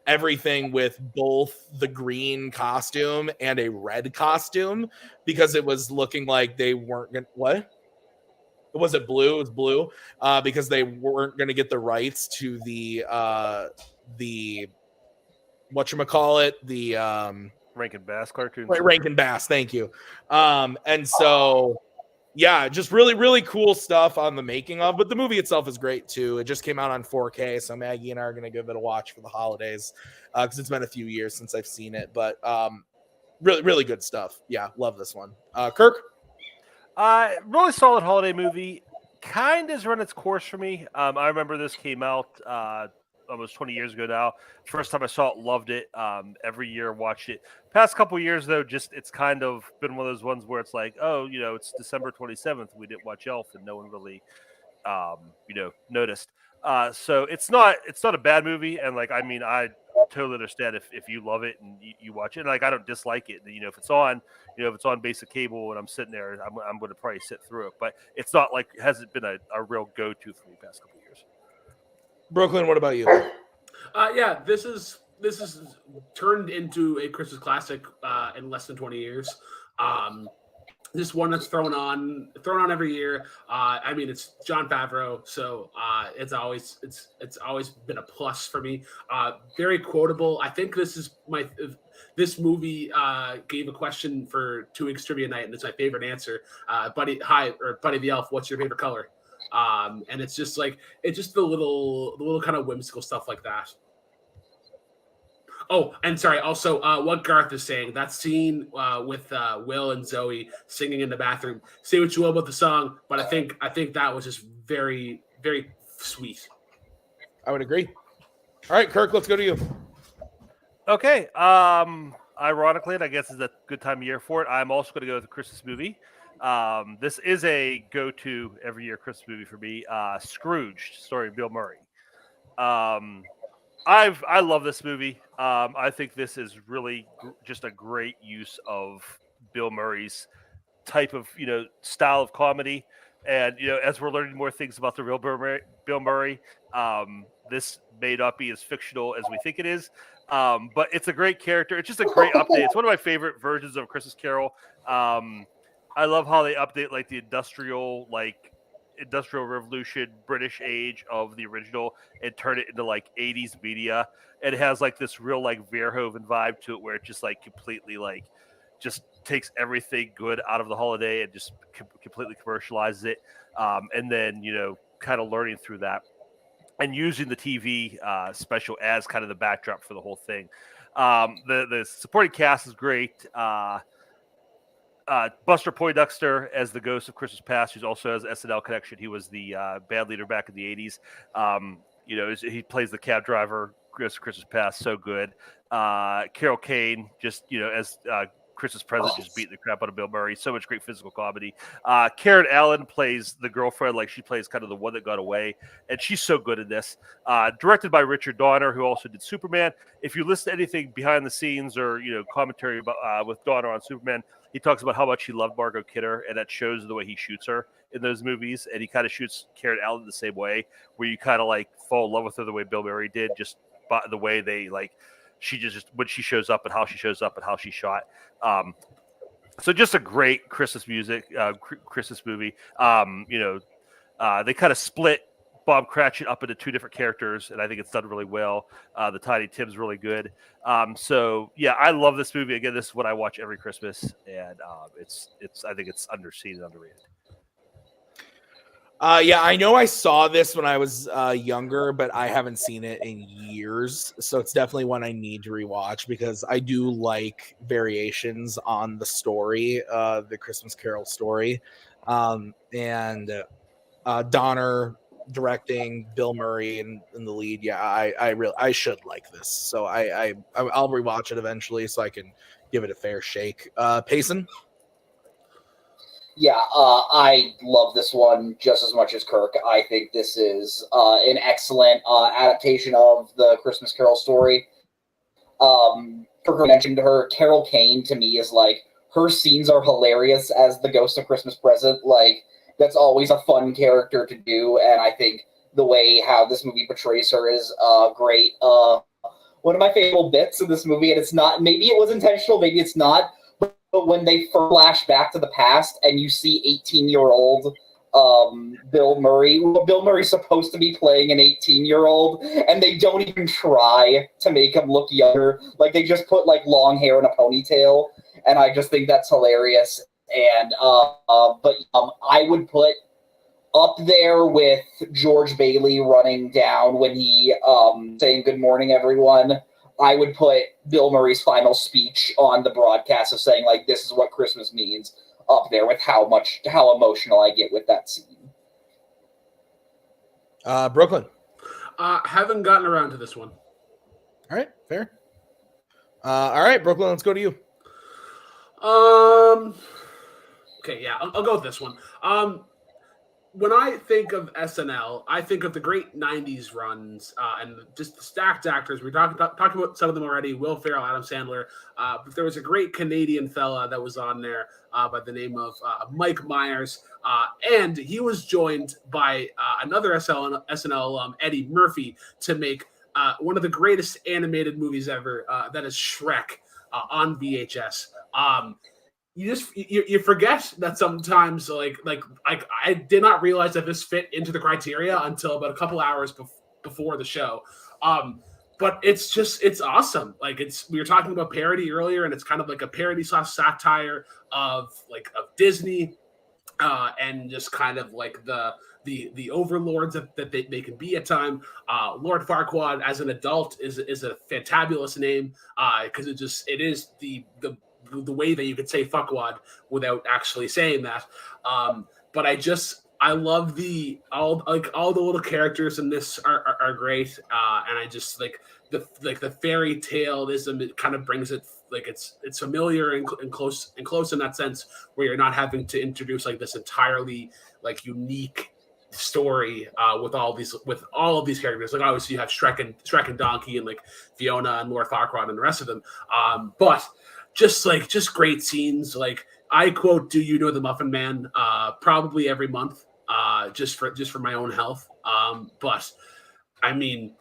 everything with both the green costume and a red costume because it was looking like they weren't going to... What? Was it blue? It was blue because they weren't going to get the rights to the whatchamacallit, the Rankin Bass cartoon. Rankin Bass, thank you. And so yeah, just really, really cool stuff on the making of, but the movie itself is great too. It just came out on 4K, so Maggie and I are going to give it a watch for the holidays because it's been a few years since I've seen it, but really, really good stuff. Yeah, love this one. Kirk? Really solid holiday movie. Kind of has run its course for me. I remember this came out almost 20 years ago now. First time I saw it, loved it. Every year, watched it. Past couple years, though, just it's kind of been one of those ones where it's like, oh, it's December 27th. We didn't watch Elf, and no one really, noticed. So it's not a bad movie, and I totally understand if you love it and you watch it. And I don't dislike it. If it's on, if it's on basic cable and I'm sitting there, I'm going to probably sit through it. But it's not hasn't been a real go-to for me the past couple years. Brooklyn, what about you? Yeah, this is turned into a Christmas classic in less than 20 years. This one that's thrown on every year. It's Jon Favreau, so it's always been a plus for me. Very quotable. I think this movie gave a question for Twohig's trivia night, and it's my favorite answer. Buddy the Elf, what's your favorite color? And it's just the little kind of whimsical stuff like that. Oh, and sorry, also what Garth is saying, that scene with Will and Zoe singing in the bathroom, say what you will about the song, but I think that was just very, very sweet. I would agree. All right, Kirk, let's go to you. Okay. Ironically, and I guess it's a good time of year for it, I'm also going to go with a Christmas movie. This is a go-to every year Christmas movie for me. Scrooge, starring Bill Murray. I love this movie. I think this is really just a great use of Bill Murray's type of style of comedy, and as we're learning more things about the real Bill Murray, this may not be as fictional as we think it is, but it's a great character. It's just a great update. It's one of my favorite versions of Christmas Carol. I love how they update the industrial revolution British age of the original and turn it into 80s media. And it has this real Verhoeven vibe to it, where it just completely just takes everything good out of the holiday and just completely commercializes it. And then kind of learning through that and using the TV special as kind of the backdrop for the whole thing. The supporting cast is great. Buster Poindexter as the ghost of Christmas Past, who also has SNL connection. He was the band leader back in the 80s. He plays the cab driver, Ghost of Christmas Past, so good. Carol Kane, just, as Christmas present, just beating the crap out of Bill Murray. So much great physical comedy. Karen Allen plays the girlfriend, she plays kind of the one that got away, and she's so good in this. Directed by Richard Donner, who also did Superman. If you listen to anything behind the scenes or commentary about with Donner on Superman, he talks about how much he loved Margot Kidder, and that shows the way he shoots her in those movies. And he kind of shoots Karen Allen the same way, where you kind of fall in love with her the way Bill Murray did, just by the way they she just when she shows up and how she shows up and how she shot. So just a great Christmas movie. They kind of split Bob Cratchit up into two different characters, and I think it's done really well. The Tiny Tim's really good. So yeah, I love this movie. Again, this is what I watch every Christmas, and I think it's underseen and underrated. Yeah, I know I saw this when I was younger, but I haven't seen it in years. So it's definitely one I need to rewatch because I do like variations on the story, the Christmas Carol story. And Donner directing, Bill Murray in the lead. Yeah, I should like this. So I'll rewatch it eventually so I can give it a fair shake. Payson? Yeah, I love this one just as much as Kirk. I think this is an excellent adaptation of the Christmas Carol story. Kirk mentioned her. Carol Kane, to me, is her scenes are hilarious as the Ghost of Christmas Present. That's always a fun character to do, and I think the way how this movie portrays her is great. One of my favorite bits of this movie, and it's not, maybe it was intentional, maybe it's not, but when they flash back to the past and you see 18-year-old Bill Murray, Bill Murray's supposed to be playing an 18-year-old, and they don't even try to make him look younger. They just put long hair in a ponytail, and I just think that's hilarious. And I would put up there with George Bailey running down when he saying good morning everyone. I would put Bill Murray's final speech on the broadcast of saying like this is what Christmas means up there with how emotional I get with that scene. Brooklyn. Haven't gotten around to this one. All right, fair. All right, Brooklyn, let's go to you. Okay, yeah, I'll go with this one. When I think of SNL, I think of the great '90s runs and just the stacked actors. We talked about some of them already: Will Ferrell, Adam Sandler. But there was a great Canadian fella that was on there by the name of Mike Myers, and he was joined by another SNL alum, Eddie Murphy, to make one of the greatest animated movies ever. That is Shrek on VHS. You forget that sometimes like I did not realize that this fit into the criteria until about a couple hours before the show. But it's awesome. Like we were talking about parody earlier, and it's kind of like a parody satire of Disney and just kind of like the overlords that they can be at time. Lord Farquaad as an adult is a fantabulous name because it is the way that you could say fuckwad without actually saying that. But I love all the little characters in this are great. And I just like the fairy tale-ism, it kind of brings it like it's familiar and close in that sense where you're not having to introduce like this entirely like unique story with all of these characters. Like obviously you have Shrek and Donkey and like Fiona and Lord Farquaad and the rest of them. But just great scenes. Like I quote, "Do you know the Muffin Man?" Probably every month, just for my own health. But I mean,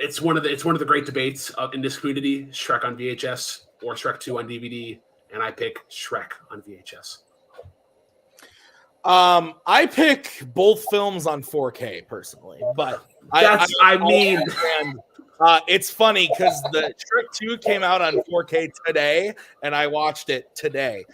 it's one of the great debates in this community: Shrek on VHS or Shrek 2 on DVD, and I pick Shrek on VHS. I pick both films on 4K personally, but it's funny because the Shrek 2 came out on 4K today, and I watched it today,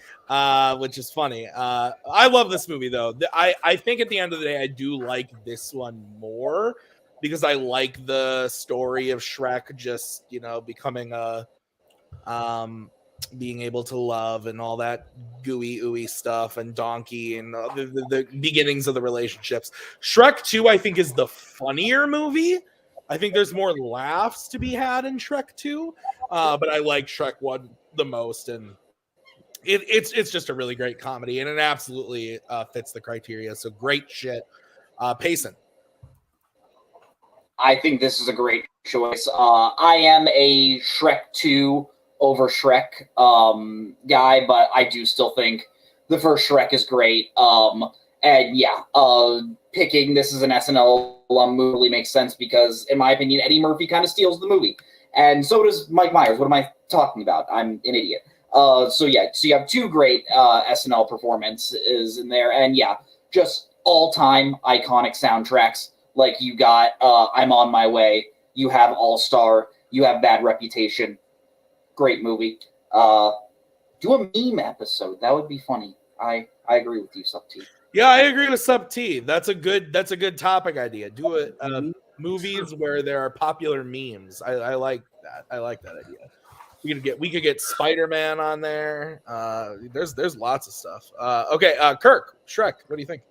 which is funny. I love this movie, though. I think at the end of the day, I do like this one more because I like the story of Shrek just, becoming being able to love and all that gooey ooey stuff, and Donkey and the beginnings of the relationships. Shrek 2, I think, is the funnier movie. I think there's more laughs to be had in Shrek 2, but I like Shrek 1 the most, and it's just a really great comedy, and it absolutely fits the criteria. So great shit. Payson. I think this is a great choice. I am a Shrek 2 over Shrek guy, but I do still think the first Shrek is great. And yeah, picking this as an SNL alum really makes sense because, in my opinion, Eddie Murphy kind of steals the movie. And so does Mike Myers. What am I talking about? I'm an idiot. So you have two great SNL performances in there. And yeah, just all-time iconic soundtracks. Like you got I'm on My Way. You have All-Star. You have Bad Reputation. Great movie. Do a meme episode. That would be funny. I agree with you, Sub T. Yeah, I agree with Sub T. That's a good topic idea. Do it movies where there are popular memes. I like that. I like that idea. We could get Spider-Man on there. There's lots of stuff. Okay, Kirk, Shrek. What do you think?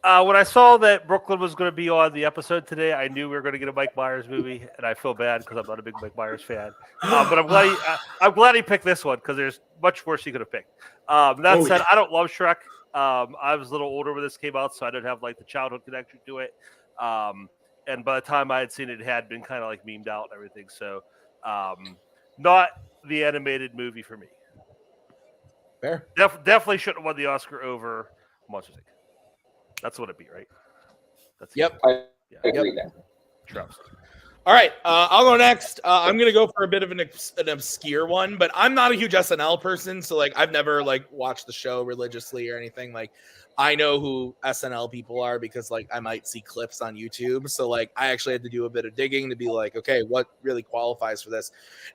When I saw that Brooklyn was going to be on the episode today, I knew we were going to get a Mike Myers movie, and I feel bad because I'm not a big Mike Myers fan. But I'm glad he picked this one because there's much worse he could have picked. That said, I don't love Shrek. I was a little older when this came out, so I didn't have like the childhood connection to it. And by the time I had seen it, it had been kind of like memed out and everything. So, not the animated movie for me. Fair. Definitely shouldn't have won the Oscar over Monsters Inc. That's what it'd be, right? Yep. I agree with that. Trust. All right, I'll go next. I'm gonna go for a bit of an obscure one, but I'm not a huge SNL person, so like I've never like watched the show religiously or anything. Like I know who SNL people are because like I might see clips on YouTube. So like I actually had to do a bit of digging to be like, okay, what really qualifies for this?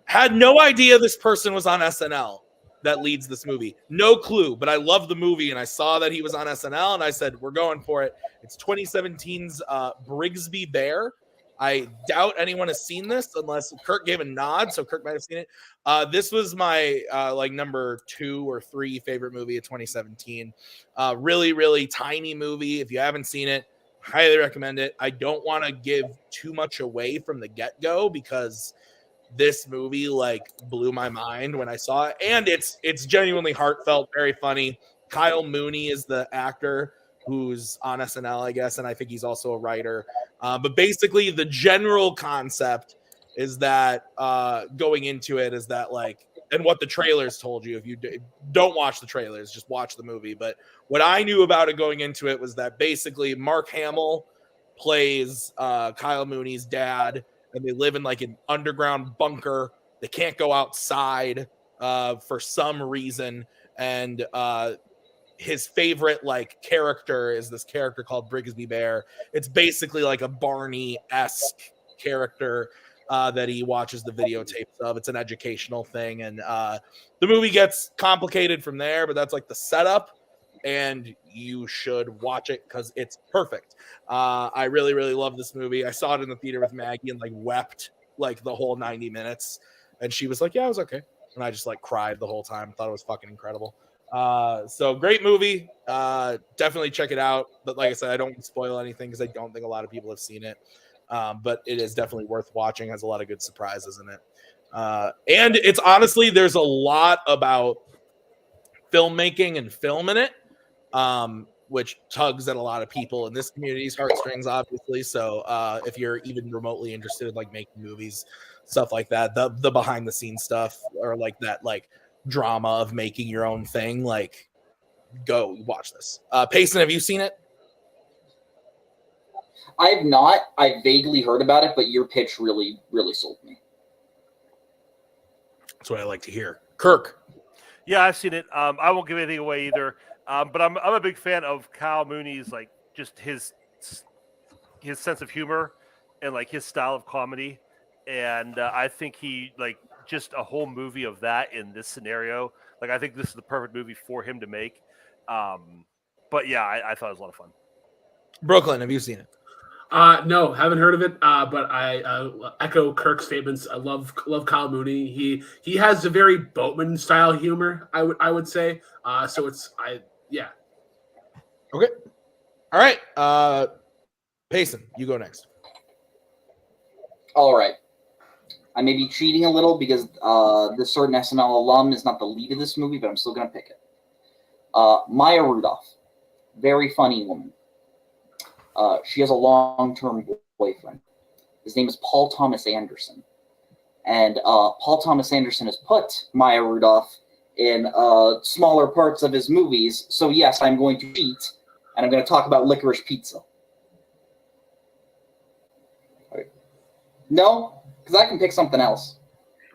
Had no idea this person was on SNL. that leads this movie. No clue, but I love the movie, and I saw that he was on SNL, and I said, we're going for it. It's 2017's Brigsby Bear. I doubt anyone has seen this unless Kirk gave a nod, so Kirk might have seen it. This was my like number 2 or 3 favorite movie of 2017. Really, really tiny movie. If you haven't seen it, highly recommend it. I don't want to give too much away from the get-go because this movie like blew my mind when I saw it, and it's genuinely heartfelt, very funny. Kyle Mooney is the actor who's on SNL, I guess, and I think he's also a writer. But basically, the general concept is that going into it is that like, and what the trailers told you. If you don't watch the trailers, just watch the movie. But what I knew about it going into it was that basically Mark Hamill plays Kyle Mooney's dad, and they live in like an underground bunker. They can't go outside for some reason. And his favorite like character is this character called Brigsby Bear. It's basically like a Barney-esque character that he watches the videotapes of. It's an educational thing. And the movie gets complicated from there, but that's like the setup. And you should watch it because it's perfect. I really, really love this movie. I saw it in the theater with Maggie and like wept like the whole 90 minutes. And she was like, yeah, it was okay. And I just like cried the whole time. Thought it was fucking incredible. So great movie. Definitely check it out. But like I said, I don't want to spoil anything because I don't think a lot of people have seen it. But it is definitely worth watching. Has a lot of good surprises in it. And it's honestly, there's a lot about filmmaking and film in it. Which tugs at a lot of people in this community's heartstrings, obviously. So if you're even remotely interested in like making movies, stuff like that, the behind the scenes stuff, or like that like drama of making your own thing, like go watch this. Payson, have you seen it? I have not. I vaguely heard about it, but your pitch really, really sold me. That's what I like to hear. Kirk. Yeah, I've seen it. I won't give anything away either. But I'm a big fan of Kyle Mooney's, like, just his sense of humor and like his style of comedy, and I think he like just a whole movie of that in this scenario. Like, I think this is the perfect movie for him to make. But yeah, I thought it was a lot of fun. Brooklyn, have you seen it? No, haven't heard of it. But I echo Kirk's statements. I love Kyle Mooney. He has a very Boatman style humor. I would say. So yeah. Okay. All right. Payson, you go next. All right. I may be cheating a little because this certain SNL alum is not the lead of this movie, but I'm still going to pick it. Maya Rudolph. Very funny woman. She has a long-term boyfriend. His name is Paul Thomas Anderson. And Paul Thomas Anderson has put Maya Rudolph in smaller parts of his movies. So yes, I'm going to cheat, and I'm going to talk about Licorice Pizza. Right. No, because I can pick something else.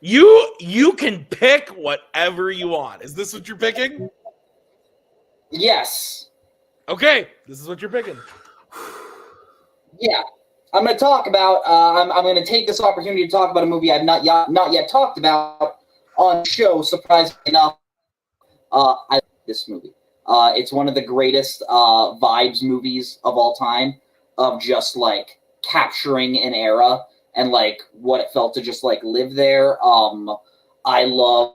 You can pick whatever you want. Is this what you're picking? Yes. Okay, this is what you're picking. Yeah. I'm going to talk about, I'm going to take this opportunity to talk about a movie I've not yet talked about on the show, surprisingly enough. I like this movie. It's one of the greatest vibes movies of all time, of just like capturing an era and like what it felt to just like live there. I love,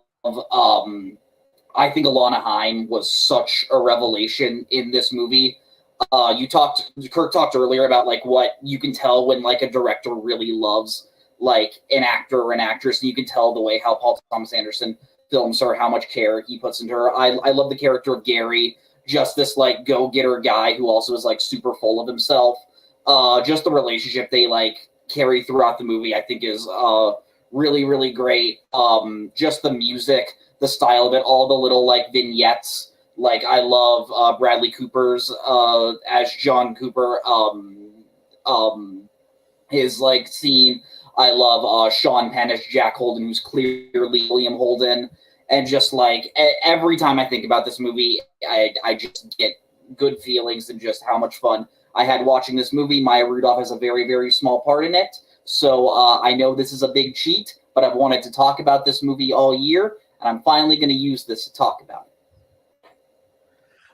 I think Alana Haim was such a revelation in this movie. Kirk talked earlier about like what you can tell when like a director really loves like an actor or an actress, and you can tell the way how Paul Thomas Anderson films her, how much care he puts into her. I love the character of Gary, just this like go-getter guy who also is like super full of himself. Just the relationship they like carry throughout the movie, I think is really, really great. Just the music, the style of it, all the little like vignettes. Like, I love Bradley Cooper's as John Cooper, his like scene. I love Sean Penn as Jack Holden, who's clearly William Holden. And just like every time I think about this movie, I just get good feelings and just how much fun I had watching this movie. Maya Rudolph has a very, very small part in it. So I know this is a big cheat, but I've wanted to talk about this movie all year. and I'm finally going to use this to talk about it.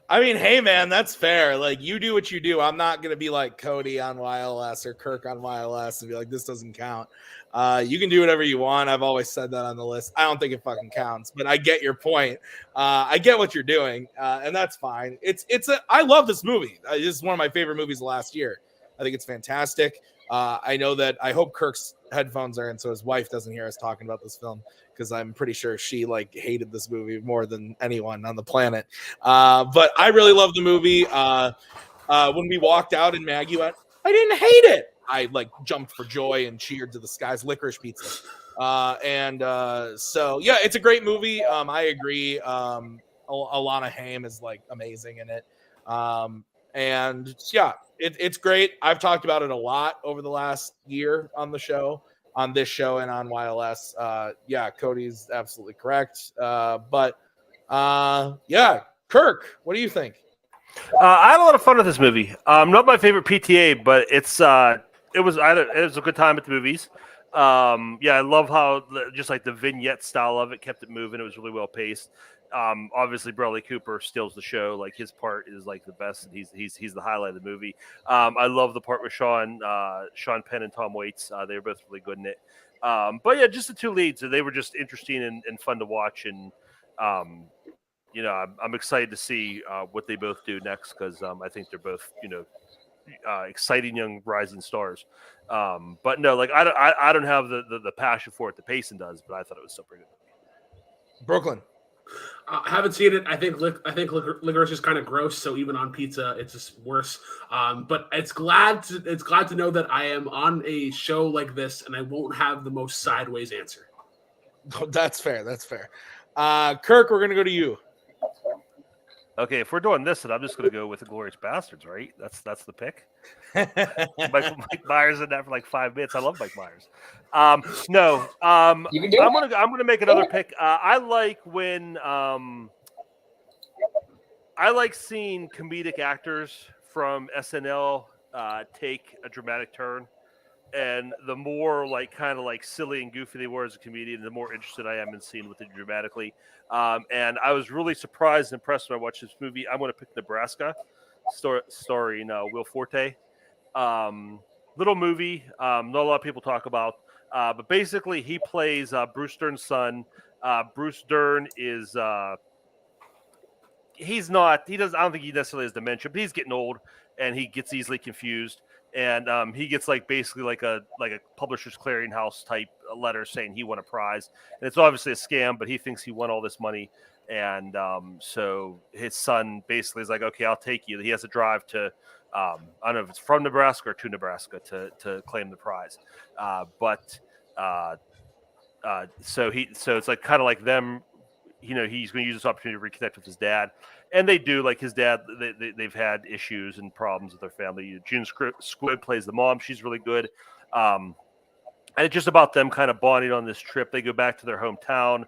I mean, hey, man, that's fair. Like, you do what you do. I'm not going to be like Cody on YLS or Kirk on YLS and be like, this doesn't count. You can do whatever you want. I've always said that on the list. I don't think it fucking counts, but I get your point. I get what you're doing, and that's fine. I love this movie. This is one of my favorite movies last year. I think it's fantastic. I know that I hope Kirk's headphones are in so his wife doesn't hear us talking about this film, because I'm pretty sure she hated this movie more than anyone on the planet. But I really love the movie. When we walked out and Maggie went, I didn't hate it, I jumped for joy and cheered to the skies. Licorice Pizza. So yeah, it's a great movie. I agree. Alana Haim is amazing in it. And yeah, it's great. I've talked about it a lot over the last year on this show and on YLS. Yeah, Cody's absolutely correct. But Kirk, what do you think? I had a lot of fun with this movie. Not my favorite PTA, but it was a good time at the movies. I love how just the vignette style of it kept it moving. It was really well paced. Obviously Bradley Cooper steals the show. His part is the best, and he's the highlight of the movie. I love the part with Sean Penn and Tom Waits. They were both really good in it. But yeah, just the two leads, they were just interesting and fun to watch. And I'm excited to see what they both do next, because I think they're both exciting young rising stars. But no, I don't have the passion for it that Payson does, but I thought it was still pretty good. Brooklyn. I haven't seen it. I think licorice is kind of gross, so even on pizza, it's just worse. But it's glad to know that I am on a show like this, and I won't have the most sideways answer. That's fair. Kirk, we're gonna go to you. Okay, if we're doing this, then I'm just going to go with the Glorious Bastards, right? That's the pick. Mike Myers in that for 5 minutes. I love Mike Myers. No, I'm gonna make another pick. I like when I like seeing comedic actors from SNL take a dramatic turn. And the more silly and goofy they were as a comedian, the more interested I am in seeing what they do dramatically. And I was really surprised and impressed when I watched this movie. I'm going to pick Nebraska, starring Will Forte. Little movie, not a lot of people talk about. But basically, he plays Bruce Dern's son. Bruce Dern is I don't think he necessarily has dementia, but he's getting old and he gets easily confused. And he gets basically a Publishers Clearinghouse type letter saying he won a prize, and it's obviously a scam, but he thinks he won all this money. And so his son basically is okay, I'll take you. He has to drive to I don't know if it's from Nebraska or to Nebraska to claim the prize. So it's kind of like them. He's going to use this opportunity to reconnect with his dad. And they do, his dad, they've had issues and problems with their family. June Squibb plays the mom. She's really good. And it's just about them kind of bonding on this trip. They go back to their hometown,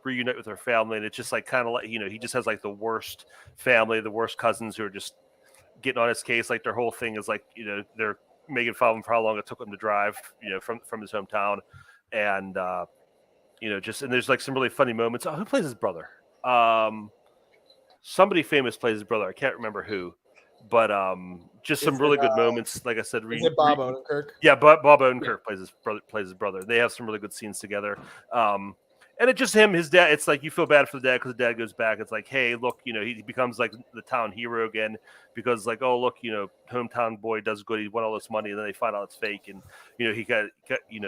reunite with their family. And it's just he just has the worst family, the worst cousins who are just getting on his case. Their whole thing is they're making fun of him for how long it took him to drive, from his hometown. And, and there's some really funny moments. Oh, who plays his brother? Somebody famous plays his brother. I can't remember who, but just some really good moments. Like I said, is it Bob Odenkirk? Yeah, Bob Odenkirk plays his brother. They have some really good scenes together. And it's just him, his dad. It's you feel bad for the dad because the dad goes back. It's hey, look, he becomes the town hero again because oh, look, hometown boy does good. He won all this money, and then they find out it's fake. And he got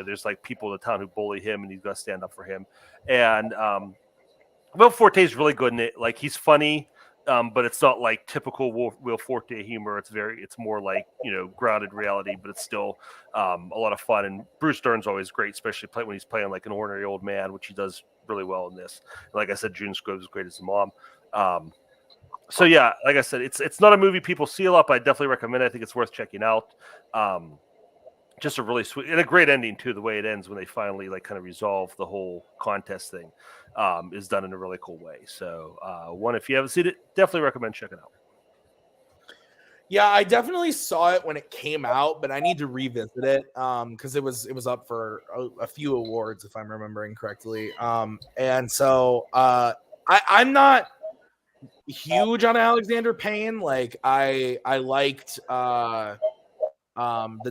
there's people in the town who bully him, and he's got to stand up for him. And Will Forte is really good in it. He's funny, but it's not typical Will Forte humor. It's more grounded reality, but it's still a lot of fun. And Bruce Dern's always great, especially when he's playing an ordinary old man, which he does really well in this. Like I said, June Squibb is great as the mom. So yeah, like I said, it's not a movie people see a lot, but I definitely recommend it. I think it's worth checking out. Just a really sweet and a great ending too. The way it ends when they finally kind of resolve the whole contest thing is done in a really cool way. So if you haven't seen it, definitely recommend checking out. Yeah, I definitely saw it when it came out, but I need to revisit it because it was up for a few awards, if I'm remembering correctly. And so I'm not huge on Alexander Payne. Like I liked The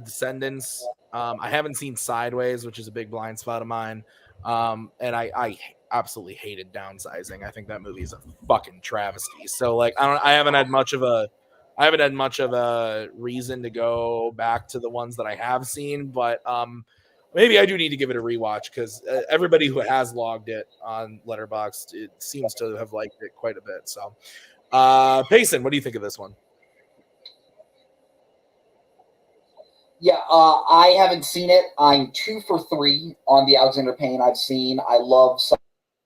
Descendants. I haven't seen Sideways, which is a big blind spot of mine. And I absolutely hated Downsizing. I think that movie is a fucking travesty. So like I haven't had much of a reason to go back to the ones that I have seen, but maybe I do need to give it a rewatch because everybody who has logged it on Letterboxd, it seems to have liked it quite a bit. So, Payson, what do you think of this one? Yeah, I haven't seen it. I'm 2 for 3 on the Alexander Payne I've seen. I love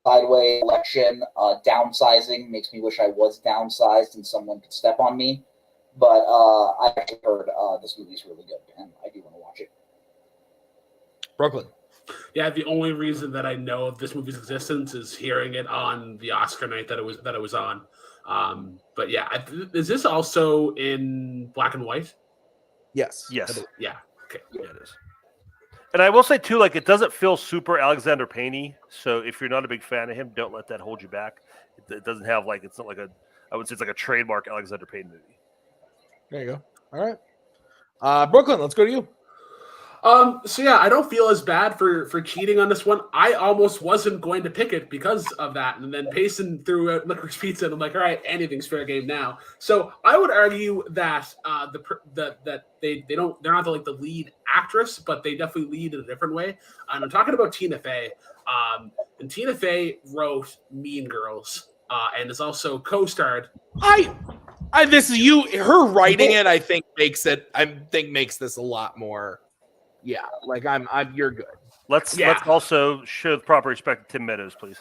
Sideways, Election. Downsizing makes me wish I was downsized and someone could step on me. But I actually heard this movie's really good, and I do want to watch it. Brooklyn. Yeah, the only reason that I know of this movie's existence is hearing it on the Oscar night that it was on. But yeah, is this also in black and white? Yes. Yes. Yeah. Okay. Yeah, it is. And I will say too, like it doesn't feel super Alexander Payne-y. So if you're not a big fan of him, don't let that hold you back. It doesn't have like it's not like I would say it's like a trademark Alexander Payne movie. There you go. All right. Brooklyn, let's go to you. So yeah, I don't feel as bad for cheating on this one. I almost wasn't going to pick it because of that, and then Payson threw out Licorice Pizza, and I'm like, all right, anything's fair game now. So I would argue that that they're not the lead actress, but they definitely lead in a different way. And I'm talking about Tina Fey. And Tina Fey wrote Mean Girls, and is also co-starred. This is you. Her writing it, I think makes this a lot more. Yeah, like you're good. Let's also show the proper respect to Tim Meadows, please.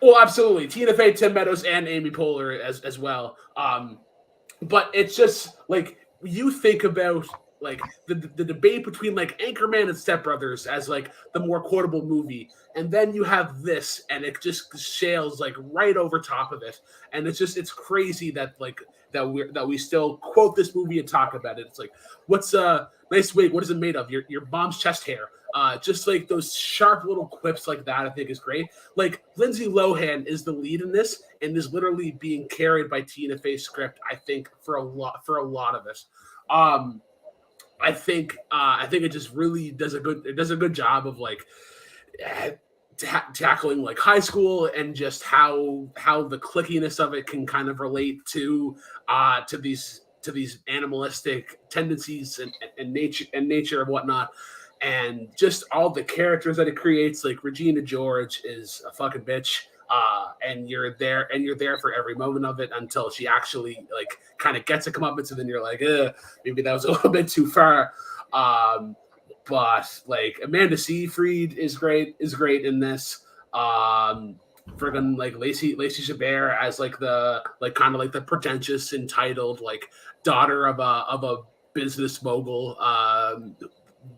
Well, absolutely. Tina Fey, Tim Meadows, and Amy Poehler as well. But it's just like you think about like the debate between like Anchorman and Step Brothers as like the more quotable movie, and then you have this, and it just sails like right over top of it, and it's crazy that like that we still quote this movie and talk about it. It's like, what's nice wig, what is it made of? Your mom's chest hair. Just like those sharp little quips like that, I think is great. Like Lindsay Lohan is the lead in this and is literally being carried by Tina Fey's script, I think, for a lot of it. I think it just really does a good job of like tackling like high school and just how the clickiness of it can kind of relate to these animalistic tendencies and nature and whatnot, and just all the characters that it creates. Like Regina George is a fucking bitch, and you're there for every moment of it until she actually like kind of gets a comeuppance, and then you're like, maybe that was a little bit too far. But like Amanda Seyfried is great in this. Friggin' like Lacey Chabert as like the like kind of like the pretentious, entitled like daughter of a business mogul,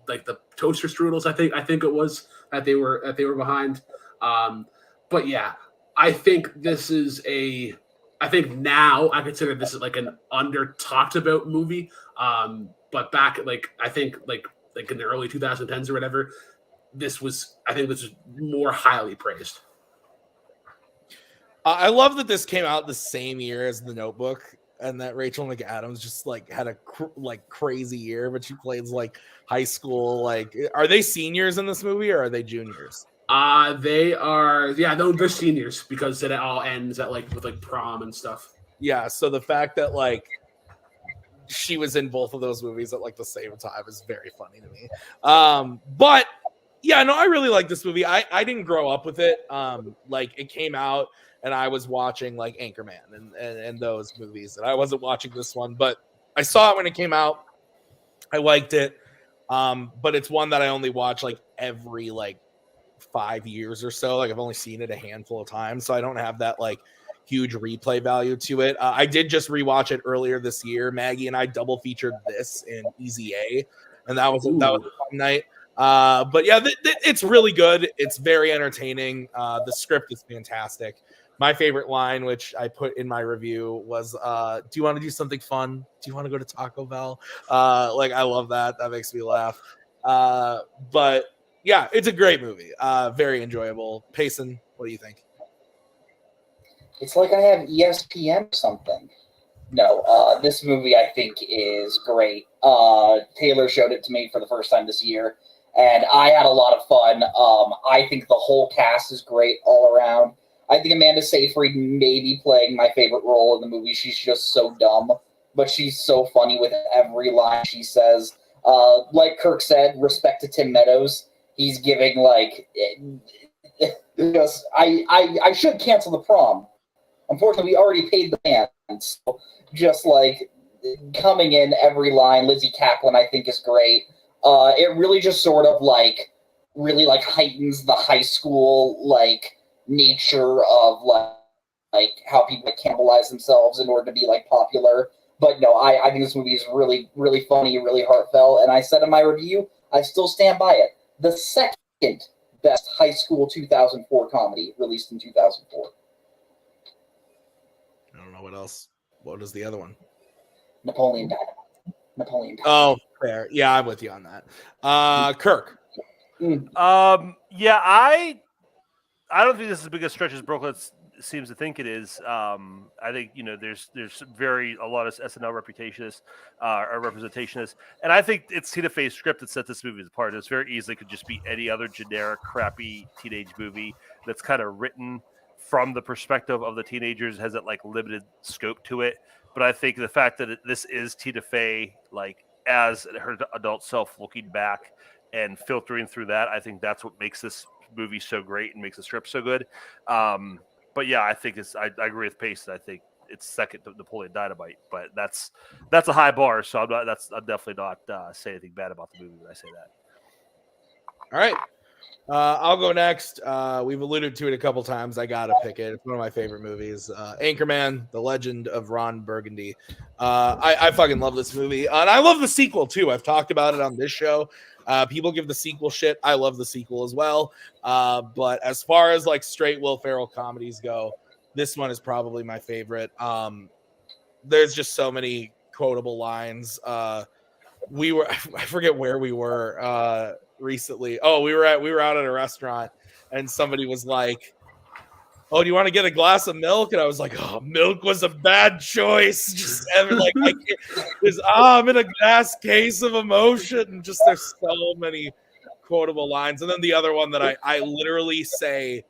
like the toaster strudels. I think it was that they were behind. But yeah, I think now I consider this like an under talked about movie. But back like I think like in the early 2010s or whatever, this was more highly praised. I love that this came out the same year as The Notebook, and that Rachel McAdams just like had a crazy year, but she plays like high school. Like, are they seniors in this movie or are they juniors? They are. Yeah, they're seniors because it all ends at like with like prom and stuff. Yeah. So the fact that like she was in both of those movies at like the same time is very funny to me. But yeah, no, I really like this movie. I didn't grow up with it. Like it came out and I was watching like Anchorman and those movies, and I wasn't watching this one, but I saw it when it came out. I liked it. But it's one that I only watch like every like 5 years or so. Like I've only seen it a handful of times, so I don't have that like huge replay value to it. I did just rewatch it earlier this year. Maggie and I double featured this in Easy A, and that was a fun night. But yeah, it's really good. It's very entertaining. The script is fantastic. My favorite line, which I put in my review, was, do you want to do something fun? Do you want to go to Taco Bell? Like, I love that. That makes me laugh. But yeah, it's a great movie. Very enjoyable. Payson, what do you think? It's like I have ESPN or something. No, this movie I think is great. Taylor showed it to me for the first time this year, and I had a lot of fun. I think the whole cast is great all around. I think Amanda Seyfried may be playing my favorite role in the movie. She's just so dumb, but she's so funny with every line she says. Like Kirk said, respect to Tim Meadows. He's giving, like, just, I should cancel the prom. Unfortunately, we already paid the band. So just, like, coming in every line, Lizzie Kaplan, I think, is great. It really just sort of, like, really, like, heightens the high school, like, nature of like how people cannibalize themselves in order to be like popular. But no, I think this movie is really, really funny, really heartfelt, and I said in my review, I still stand by it. The second best high school 2004 comedy released in 2004. I don't know what else. What is the other one? Napoleon Dynamite. Napoleon Dynamite. Oh, fair. Yeah, I'm with you on that. Kirk. Yeah, I don't think this is as big a stretch as Brooklyn seems to think it is. I think there's a lot of SNL reputationists or representationists, and I think it's Tina Fey's script that set this movie apart. It's very easily could just be any other generic, crappy teenage movie that's kind of written from the perspective of the teenagers, has that like limited scope to it. But I think the fact that this is Tina Fey, like as her adult self looking back and filtering through that, I think that's what makes this movie so great and makes the script so good. But yeah, I think I agree with Payson. I think it's second to Napoleon Dynamite, but that's a high bar. So I'm definitely not say anything bad about the movie when I say that. All right. I'll go next. We've alluded to it a couple times. I gotta pick it. It's one of my favorite movies. Anchorman: The Legend of Ron Burgundy. I fucking love this movie, and I love the sequel too. I've talked about it on this show. People give the sequel shit. I love the sequel as well. But as far as like straight Will Ferrell comedies go, this one is probably my favorite. There's just so many quotable lines. I forget where we were recently. Oh, we were out at a restaurant, and somebody was like, "Oh, do you want to get a glass of milk?" And I was like, "Oh, milk was a bad choice." Just like, I'm in a glass case of emotion. And just there's so many quotable lines. And then the other one that I literally say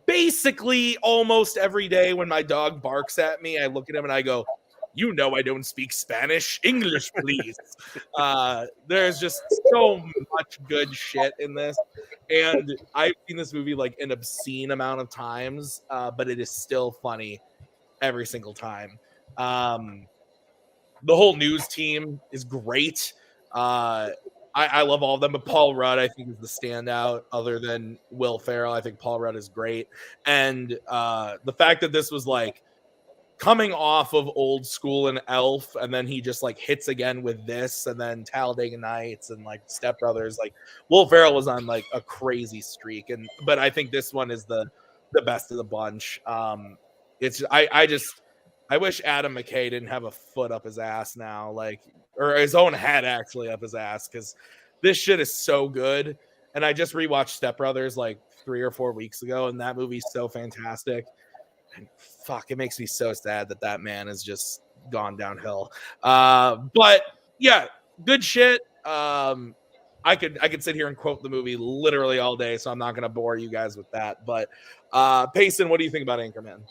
basically almost every day when my dog barks at me, I look at him and I go, "You know I don't speak Spanish. English, please." There's just so much good shit in this. And I've seen this movie like an obscene amount of times, but it is still funny every single time. The whole news team is great. I love all of them, but Paul Rudd, I think, is the standout other than Will Ferrell. I think Paul Rudd is great. And the fact that this was like coming off of Old School and Elf, and then he just like hits again with this, and then Talladega Nights and like Step Brothers. Like Will Ferrell was on like a crazy streak, but I think this one is the best of the bunch. It's I wish Adam McKay didn't have a foot up his ass now, like, or his own head actually up his ass, because this shit is so good. And I just rewatched Step Brothers like 3 or 4 weeks ago, and that movie's so fantastic. And fuck, it makes me so sad that man has just gone downhill. But yeah, good shit. I could sit here and quote the movie literally all day, so I'm not going to bore you guys with that. But Payson, what do you think about Anchorman?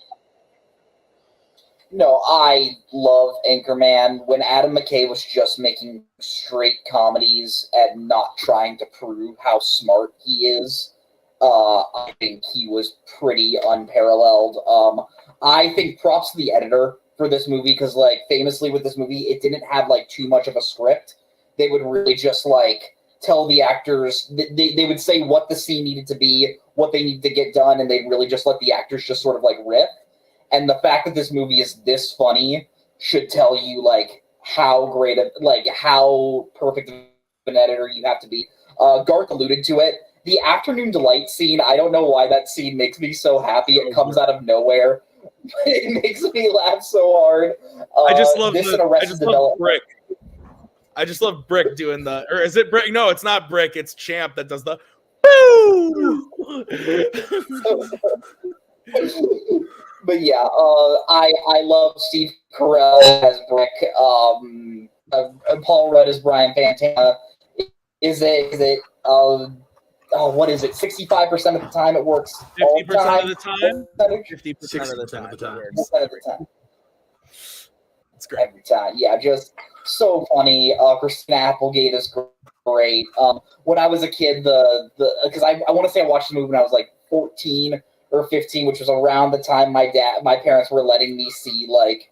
No, I love Anchorman. When Adam McKay was just making straight comedies and not trying to prove how smart he is, I think he was pretty unparalleled. I think props to the editor for this movie, because like famously with this movie, it didn't have like too much of a script. They would really just like tell the actors, they would say what the scene needed to be, what they needed to get done, and they'd really just let the actors just sort of like riff. And the fact that this movie is this funny should tell you like how great of, like how perfect of an editor you have to be. Garth alluded to it. The Afternoon Delight scene, I don't know why that scene makes me so happy. It comes out of nowhere. It makes me laugh so hard. I just love this and Arrested Development. Brick. I just love Brick doing the, or is it Brick? No, it's not Brick. It's Champ that does the boo. But yeah, I love Steve Carell as Brick. Paul Rudd as Brian Fantana. Is it what is it? 65% of the time it works. 50% of the time. 50% of the time. It's great. Every time, yeah, just so funny. Christina Applegate is great. When I was a kid, because I want to say I watched the movie when I was like 14 or 15, which was around the time my parents were letting me see like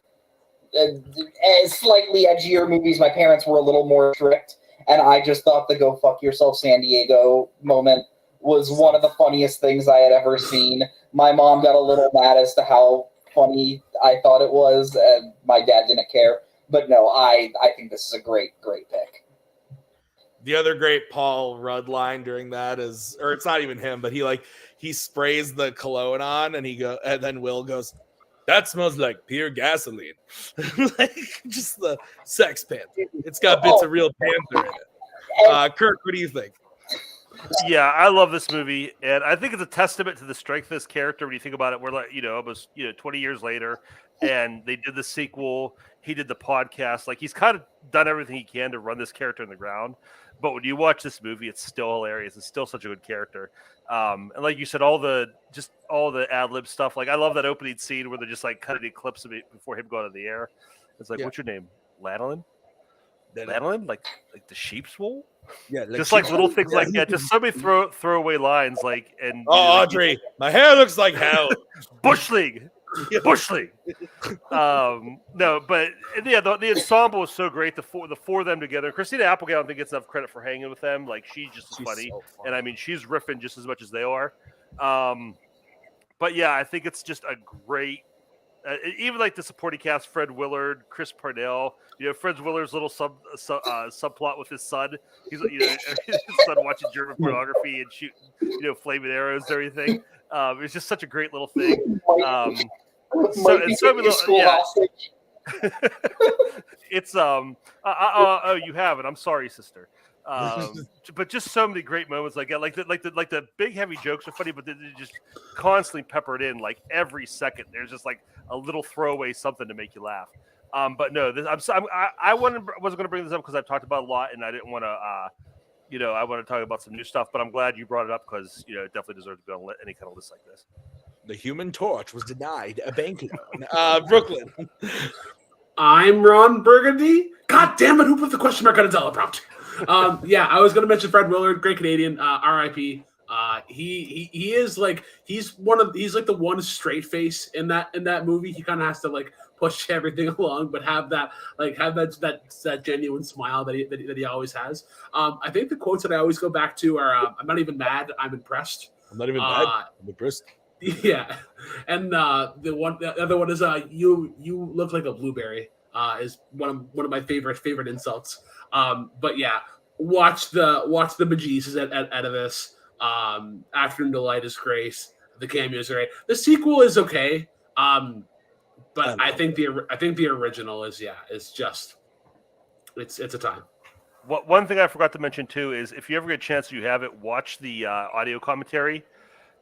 slightly edgier movies. My parents were a little more strict, and I just thought the "Go fuck yourself, San Diego" moment was one of the funniest things I had ever seen. My mom got a little mad as to how funny I thought it was, and my dad didn't care. But no, I think this is a great pick. The other great Paul Rudd line during that is, or it's not even him, but he sprays the cologne on, and and then Will goes, "That smells like pure gasoline." Like just the sex panther. It's got bits of real panther in it. Kirk, what do you think? Yeah, I love this movie, and I think it's a testament to the strength of this character when you think about it. We're like, almost 20 years later, and they did the sequel. He did the podcast. Like, he's kind of done everything he can to run this character in the ground. But when you watch this movie, it's still hilarious. It's still such a good character. And like you said, all the ad lib stuff. Like, I love that opening scene where they're just like cutting clips of it before him going to the air. It's like, What's your name? Lanolin? Lanolin? Like the sheep's wool? Yeah, just like little things like that. Just so many throwaway lines, like Audrey, my hair looks like hell. Bushling. No, but yeah, the ensemble is so great. The four of them together. Christina Applegate, I don't think gets enough credit for hanging with them. Like, she's just funny, so and I mean, she's riffing just as much as they are. But yeah, I think it's just a great. Even like the supporting cast, Fred Willard, Chris Parnell. Fred Willard's little subplot with his son. He's his son watching German pornography and shooting flaming arrows and everything. It's just such a great little thing. It's you haven't. I'm sorry, sister. But just so many great moments like that, like the big heavy jokes are funny, but they're just constantly peppered in. Like every second, there's just like a little throwaway something to make you laugh. But no, I wasn't going to bring this up because I've talked about it a lot, and I didn't want to. I want to talk about some new stuff, but I'm glad you brought it up because it definitely deserves to be on any kind of list like this. The Human Torch was denied a bank loan. Brooklyn. I'm Ron Burgundy. God damn it! Who put the question mark on a teleprompter? Yeah, I was going to mention Fred Willard, great Canadian, R.I.P. He is like he's like the one straight face in that movie. He kind of has to like push everything along, but have that genuine smile that he always has. I think the quotes that I always go back to are "I'm not even mad, I'm impressed." I'm not even mad, I'm impressed. Yeah, and the other one is "You look like a blueberry." Is one of my favorite insults. But yeah, watch the bejesus out of this. Afternoon Delight is great. The cameos are great. The sequel is okay. But I think the original is just it's a time. One thing I forgot to mention too is if you ever get a chance, you have it, watch the audio commentary.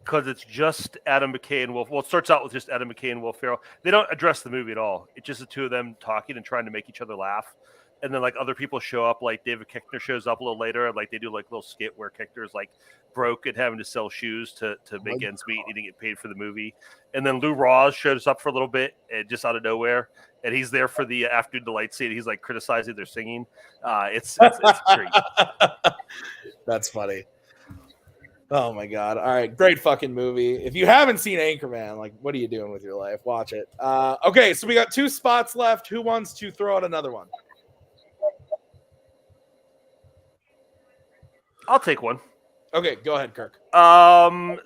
Because it's just Adam McKay and Will. Well, it starts out with just Adam McKay and Will Ferrell. They don't address the movie at all. It's just the two of them talking and trying to make each other laugh. And then like other people show up, like David Koechner shows up a little later, and like they do like a little skit where Koechner's like broke and having to sell shoes to make ends meet. He didn't get paid for the movie. And then Lou Rawls shows up for a little bit, and just out of nowhere, and he's there for the Afternoon Delight scene. He's like criticizing their singing. It's great. That's funny. Oh my god! All right, great fucking movie. If you haven't seen Anchorman, like, what are you doing with your life? Watch it. Okay, so we got 2 spots left. Who wants to throw out another one? I'll take one. Okay, go ahead, Kirk.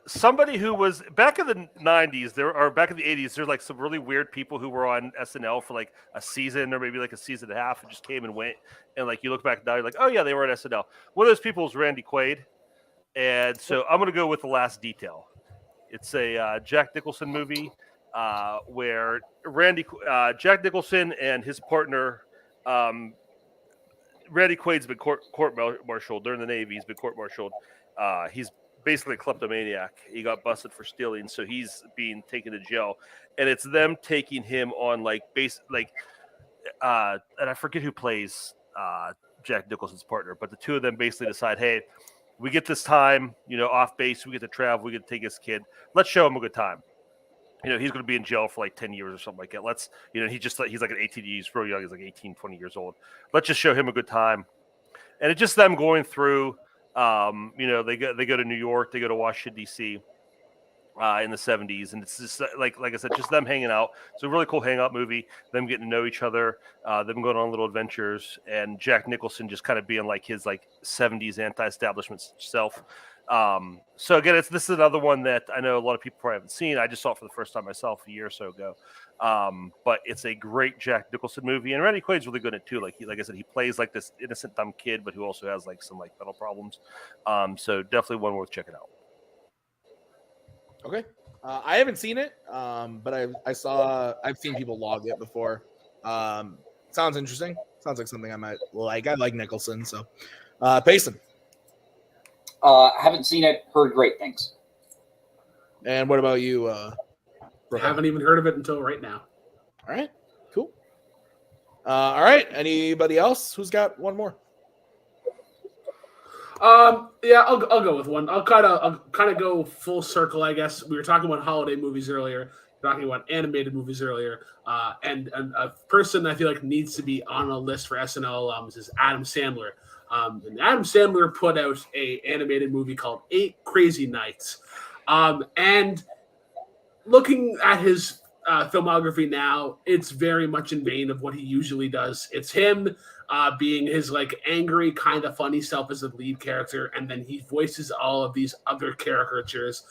Somebody who was back in the 90s, back in the 80s, there's like some really weird people who were on SNL for like a season or maybe like a season and a half and just came and went. And like you look back now, you're like, oh yeah, they were on SNL. One of those people was Randy Quaid. And so I'm going to go with The Last Detail. It's a Jack Nicholson movie where Jack Nicholson and his partner, Randy Quaid's been court-martialed. They're in the Navy. He's been court-martialed. He's basically a kleptomaniac. He got busted for stealing, so he's being taken to jail. And it's them taking him on and I forget who plays Jack Nicholson's partner, but the two of them basically decide, hey, we get this time, off base, we get to travel, we get to take his kid. Let's show him a good time. He's going to be in jail for like 10 years or something like that. Let's, he's like an 18, he's real young. He's like 18, 20 years old. Let's just show him a good time. And it's just them going through, they go to New York, they go to Washington, D.C. In the 70s. And it's just like I said, just them hanging out. It's a really cool hangout movie, them getting to know each other, them going on little adventures, and Jack Nicholson just kind of being like his 70s anti-establishment self. So again, this is another one that I know a lot of people probably haven't seen. I just saw it for the first time myself a year or so ago. But it's a great Jack Nicholson movie, and Randy Quaid's really good at it too. Like I said, he plays like this innocent dumb kid, but who also has some mental problems. So definitely one worth checking out. Okay. I haven't seen it, but I've seen people log it before. Sounds interesting. Sounds like something I might like. I like Nicholson, so Payson. Haven't seen it. Heard great things. And what about you? Haven't even heard of it until right now. All right, cool. All right, anybody else who's got one more? Yeah, I'll go with one. I'll kind of go full circle, I guess. We were talking about holiday movies earlier, talking about animated movies earlier, and a person I feel like needs to be on a list for SNL alums is Adam Sandler. And Adam Sandler put out a animated movie called 8 Crazy Nights. And looking at his filmography now, it's very much in vein of what he usually does. It's him being his angry, kind of funny self as the lead character, and then he voices all of these other caricatures.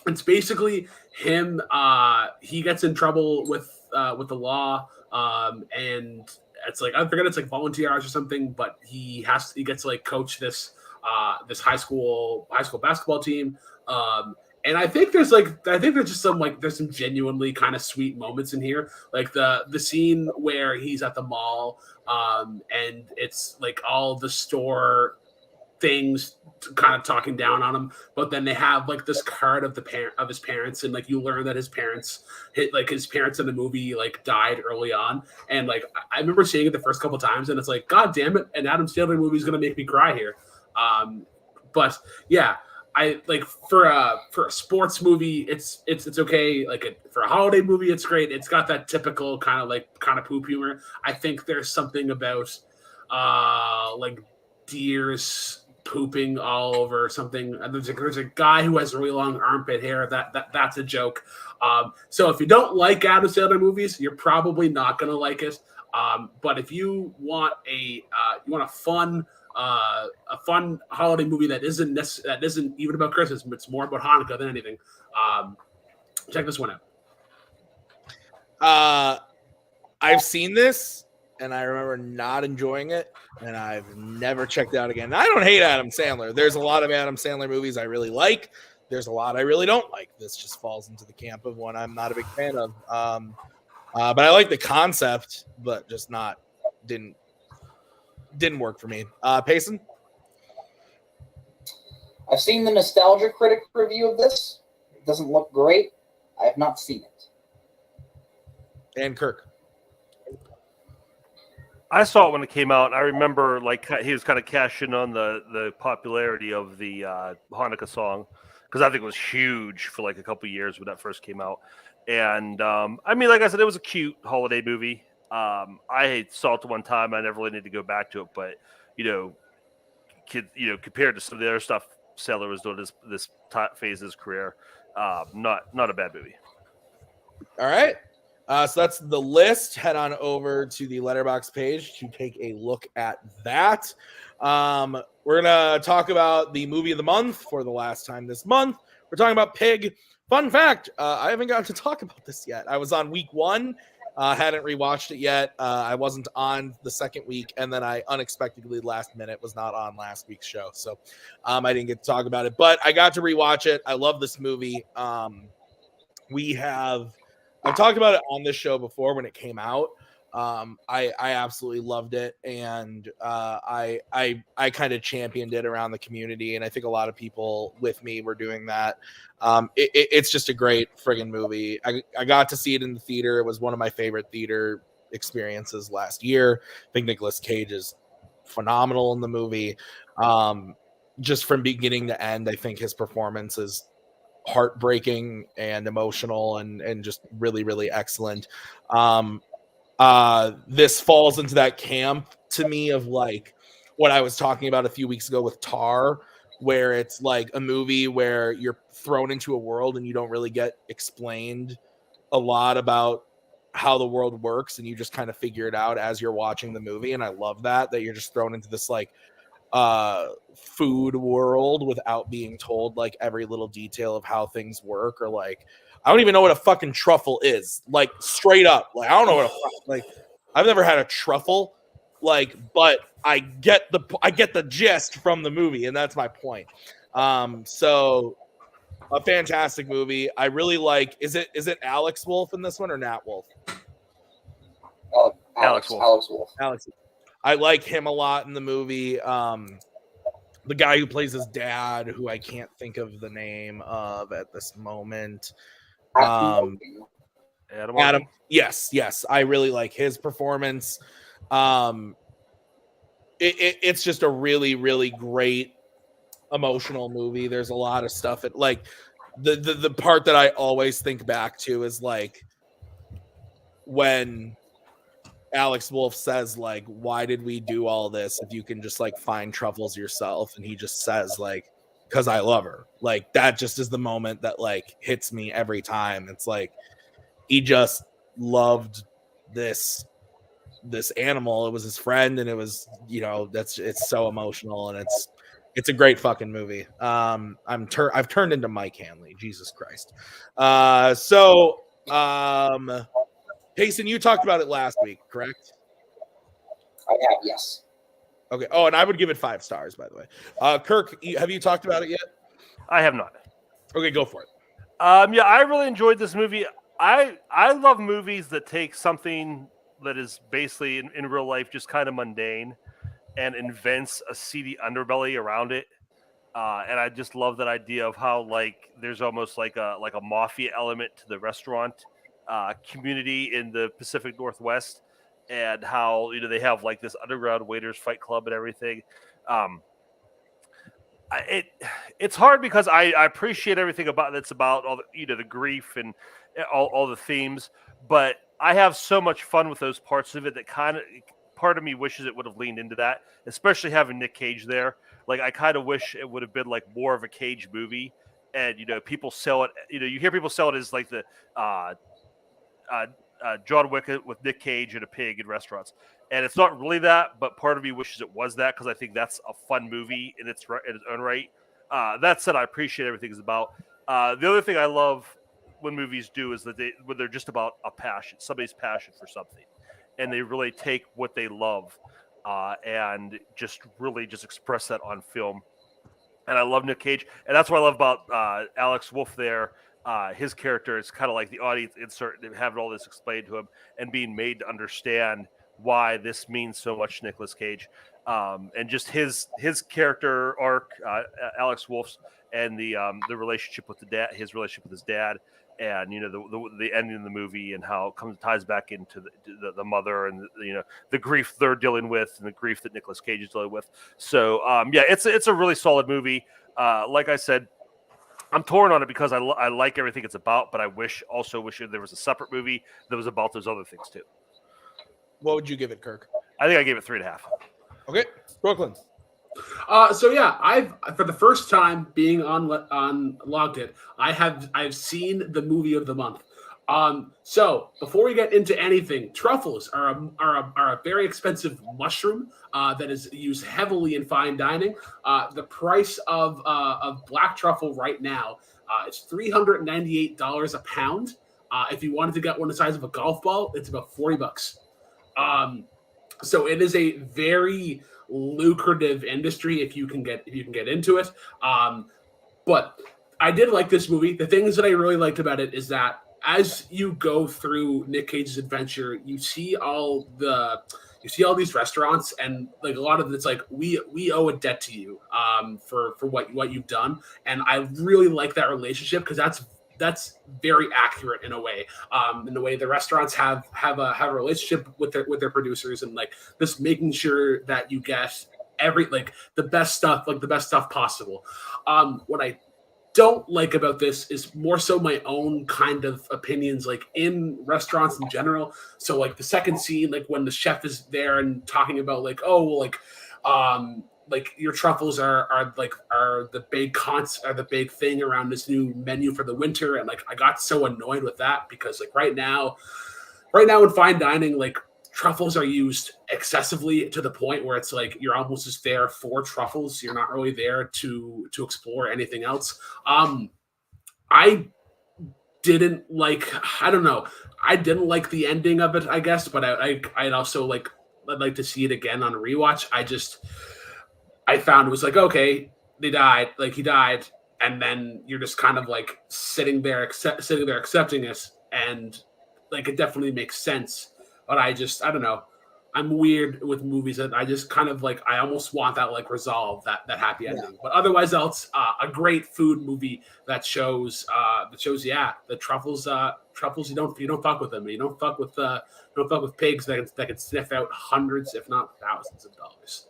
It's basically him. He gets in trouble with the law, and it's I forget, it's volunteer hours or something, but he gets to coach this high school basketball team. And I think there's just some genuinely kind of sweet moments in here, like the scene where he's at the mall, and it's all the store things kind of talking down on him, but then they have this card of his parents, and you learn that his parents in the movie died early on, and I remember seeing it the first couple times, and it's God damn it, an Adam Sandler movie is gonna make me cry here. But yeah. I for a sports movie, it's okay. For a holiday movie, it's great. It's got that typical kind of poop humor. I think there's something about deers pooping all over something. There's a guy who has really long armpit hair. That's a joke. So if you don't like Adam Sandler movies, you're probably not gonna like it. But if you want a fun holiday movie that isn't even about Christmas, it's more about Hanukkah than anything, check this one out. I've seen this and I remember not enjoying it, and I've never checked it out again. I don't hate Adam Sandler. There's a lot of Adam Sandler movies I really like. There's a lot I really don't like. This just falls into the camp of one I'm not a big fan of. But I like the concept, but just didn't work for me. Payson? I've seen the Nostalgia Critic review of this. It doesn't look great. I have not seen it. And Kirk? I saw it when it came out. I remember he was kind of cashing on the popularity of the Hanukkah song, because I think it was huge for a couple of years when that first came out. And like I said, it was a cute holiday movie. I saw it one time. I never really need to go back to it, but compared to some of the other stuff Sandler was doing this phase of his career, not a bad movie. All right. So that's the list. Head on over to the Letterboxd page to take a look at that. We're going to talk about the movie of the month for the last time this month. We're talking about Pig. Fun fact, I haven't gotten to talk about this yet. I was on week 1, Hadn't rewatched it yet. I wasn't on the second week, and then I unexpectedly last minute was not on last week's show, so I didn't get to talk about it. But I got to rewatch it. I love this movie. I've talked about it on this show before when it came out. I absolutely loved it, and I kind of championed it around the community, and I think a lot of people with me were doing that. It's just a great friggin' movie. I got to see it in the theater. It was one of my favorite theater experiences last year. I think Nicolas Cage is phenomenal in the movie. Just from beginning to end, I think his performance is heartbreaking and emotional and just really, really excellent. This falls into that camp to me of like what I was talking about a few weeks ago with Tar, where it's like a movie where you're thrown into a world and you don't really get explained a lot about how the world works, and you just kind of figure it out as you're watching the movie. And I love that you're just thrown into this like food world without being told like every little detail of how things work, or like I don't even know what a fucking truffle is, like straight up. Like I don't know like I've never had a truffle, like, but I get the gist from the movie, and that's my point. So a fantastic movie. I really like. Is it Alex Wolff in this one or Nat Wolff? Alex Wolff. I like him a lot in the movie. The guy who plays his dad, who I can't think of the name of at this moment. Adam. Yes. I really like his performance. It's just a really, really great emotional movie. There's a lot of stuff. Like the part that I always think back to is like when Alex Wolff says like, why did we do all this if you can just like find truffles yourself? And he just says like, because I love her. Like that just is the moment that like hits me every time. It's like he just loved this animal. It was his friend, and it was, you know, it's so emotional, and it's a great fucking movie. I've turned into Mike Hanley. Jesus Christ. Payson, you talked about it last week, correct? I have, yes. Okay. Oh, and I would give it 5 stars, by the way. Kirk, have you talked about it yet? I have not. Okay, go for it. Yeah, I really enjoyed this movie. I love movies that take something that is basically in real life just kind of mundane and invents a seedy underbelly around it. And I just love that idea of how like there's almost like a mafia element to the restaurant community in the Pacific Northwest, and how, you know, they have like this underground waiters fight club and everything. It's hard because I appreciate everything about that's about all the, you know, the grief and all the themes, but I have so much fun with those parts of it that kind of part of me wishes it would have leaned into that, especially having Nick Cage there. Like I kind of wish it would have been like more of a Cage movie, and you know, people sell it. You know, you hear people sell it as like the John Wick with Nick Cage and a pig in restaurants, and it's not really that. But part of me wishes it was that, because I think that's a fun movie in its own right. That said, I appreciate everything it's about. The other thing I love when movies do is that when they're just about a passion, somebody's passion for something, and they really take what they love and just really just express that on film. And I love Nick Cage, and that's what I love about Alex Wolff there. His character is kind of like the audience insert, having all this explained to him and being made to understand why this means so much to Nicolas Cage. And just his character arc, Alex Wolff's, and the relationship with his relationship with his dad, and you know the ending of the movie, and how it ties back into the mother, and the grief they're dealing with, and the grief that Nicolas Cage is dealing with. So yeah, it's a really solid movie. Like I said, I'm torn on it because I like everything it's about, but I wish there was a separate movie that was about those other things too. What would you give it, Kirk? I think I gave it 3.5. Okay, Brooklyn. So yeah, I've for the first time being on Logged It, I've seen the movie of the month. So before we get into anything, truffles are a very expensive mushroom that is used heavily in fine dining. The price of black truffle right now is $398 a pound. If you wanted to get one the size of a golf ball, it's about $40. So it is a very lucrative industry if you can get into it. But I did like this movie. The things that I really liked about it is that as you go through Nick Cage's adventure, you see all these restaurants, and like a lot of it's like we owe a debt to you for what you've done, and I really like that relationship because that's very accurate in a way. In the way the restaurants have a relationship with their producers, and like just making sure that you get the best stuff possible. What I don't like about this is more so my own kind of opinions, like in restaurants in general. So like the second scene, like when the chef is there and talking about like, oh, well, like your truffles are the big thing around this new menu for the winter. And like, I got so annoyed with that because like right now in fine dining, like truffles are used excessively to the point where it's like you're almost just there for truffles. You're not really there to explore anything else. I didn't like the ending of it, I guess, but I'd also I'd like to see it again on a rewatch. I found it was like, okay, he died, and then you're just kind of like sitting there accepting it, and like it definitely makes sense. But I don't know. I'm weird with movies that I just kind of like, I almost want that like resolve, that happy ending. Yeah. But otherwise else, a great food movie that shows the truffles you don't fuck with them. You don't fuck with pigs that can sniff out hundreds, if not thousands of dollars.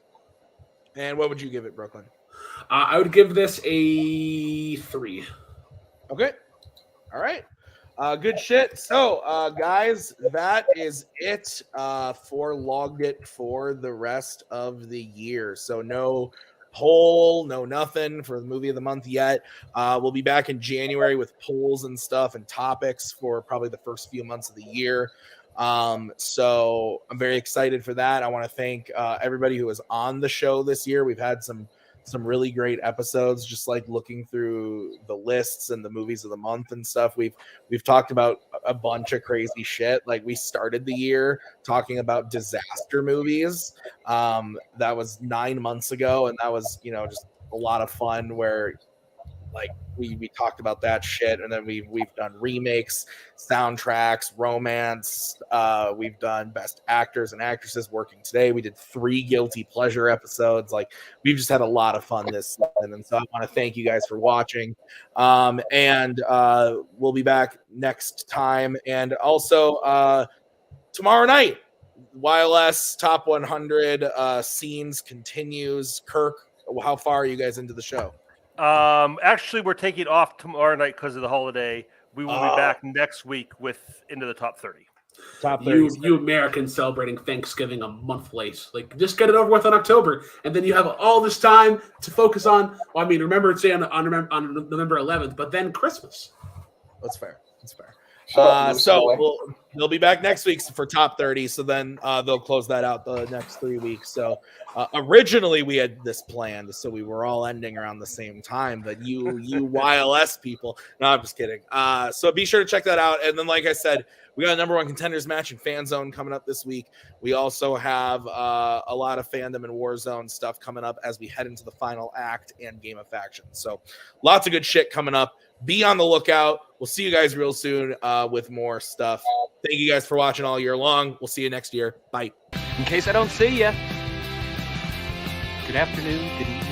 And what would you give it, Brooklyn? I would give this a 3. Okay. All right. Good shit. So, guys, that is it for Logged It for the rest of the year. So no poll, no nothing for the movie of the month yet. We'll be back in January with polls and stuff and topics for probably the first few months of the year. So I'm very excited for that. I want to thank everybody who was on the show this year. We've had some really great episodes, just like looking through the lists and the movies of the month and stuff. We've talked about a bunch of crazy shit. Like we started the year talking about disaster movies. That was 9 months ago. And that was, just a lot of fun where like we talked about that shit. And then we've done remakes, soundtracks, romance. We've done best actors and actresses working today. We did 3 guilty pleasure episodes. Like we've just had a lot of fun this season. And so I want to thank you guys for watching. And we'll be back next time. And also tomorrow night, YLS Top 100 Scenes continues. Kirk, how far are you guys into the show? Actually, we're taking off tomorrow night because of the holiday. We will be back next week with into the top 30. Top 30. You Americans celebrating Thanksgiving a month late. Like, just get it over with on October, and then you have all this time to focus on. Well, I mean, remember it's on November 11th, but then Christmas. That's fair. So they'll be back next week for top 30. So then they'll close that out the next 3 weeks. So originally we had this planned, so we were all ending around the same time. But you YLS people, no, I'm just kidding. So be sure to check that out. And then, like I said, we got a number 1 contenders match in FanZone coming up this week. We also have a lot of fandom and Warzone stuff coming up as we head into the final act and Game of Factions. So lots of good shit coming up. Be on the lookout. We'll see you guys real soon with more stuff. Thank you guys for watching all year long. We'll see you next year. Bye. In case I don't see you, good afternoon, good evening.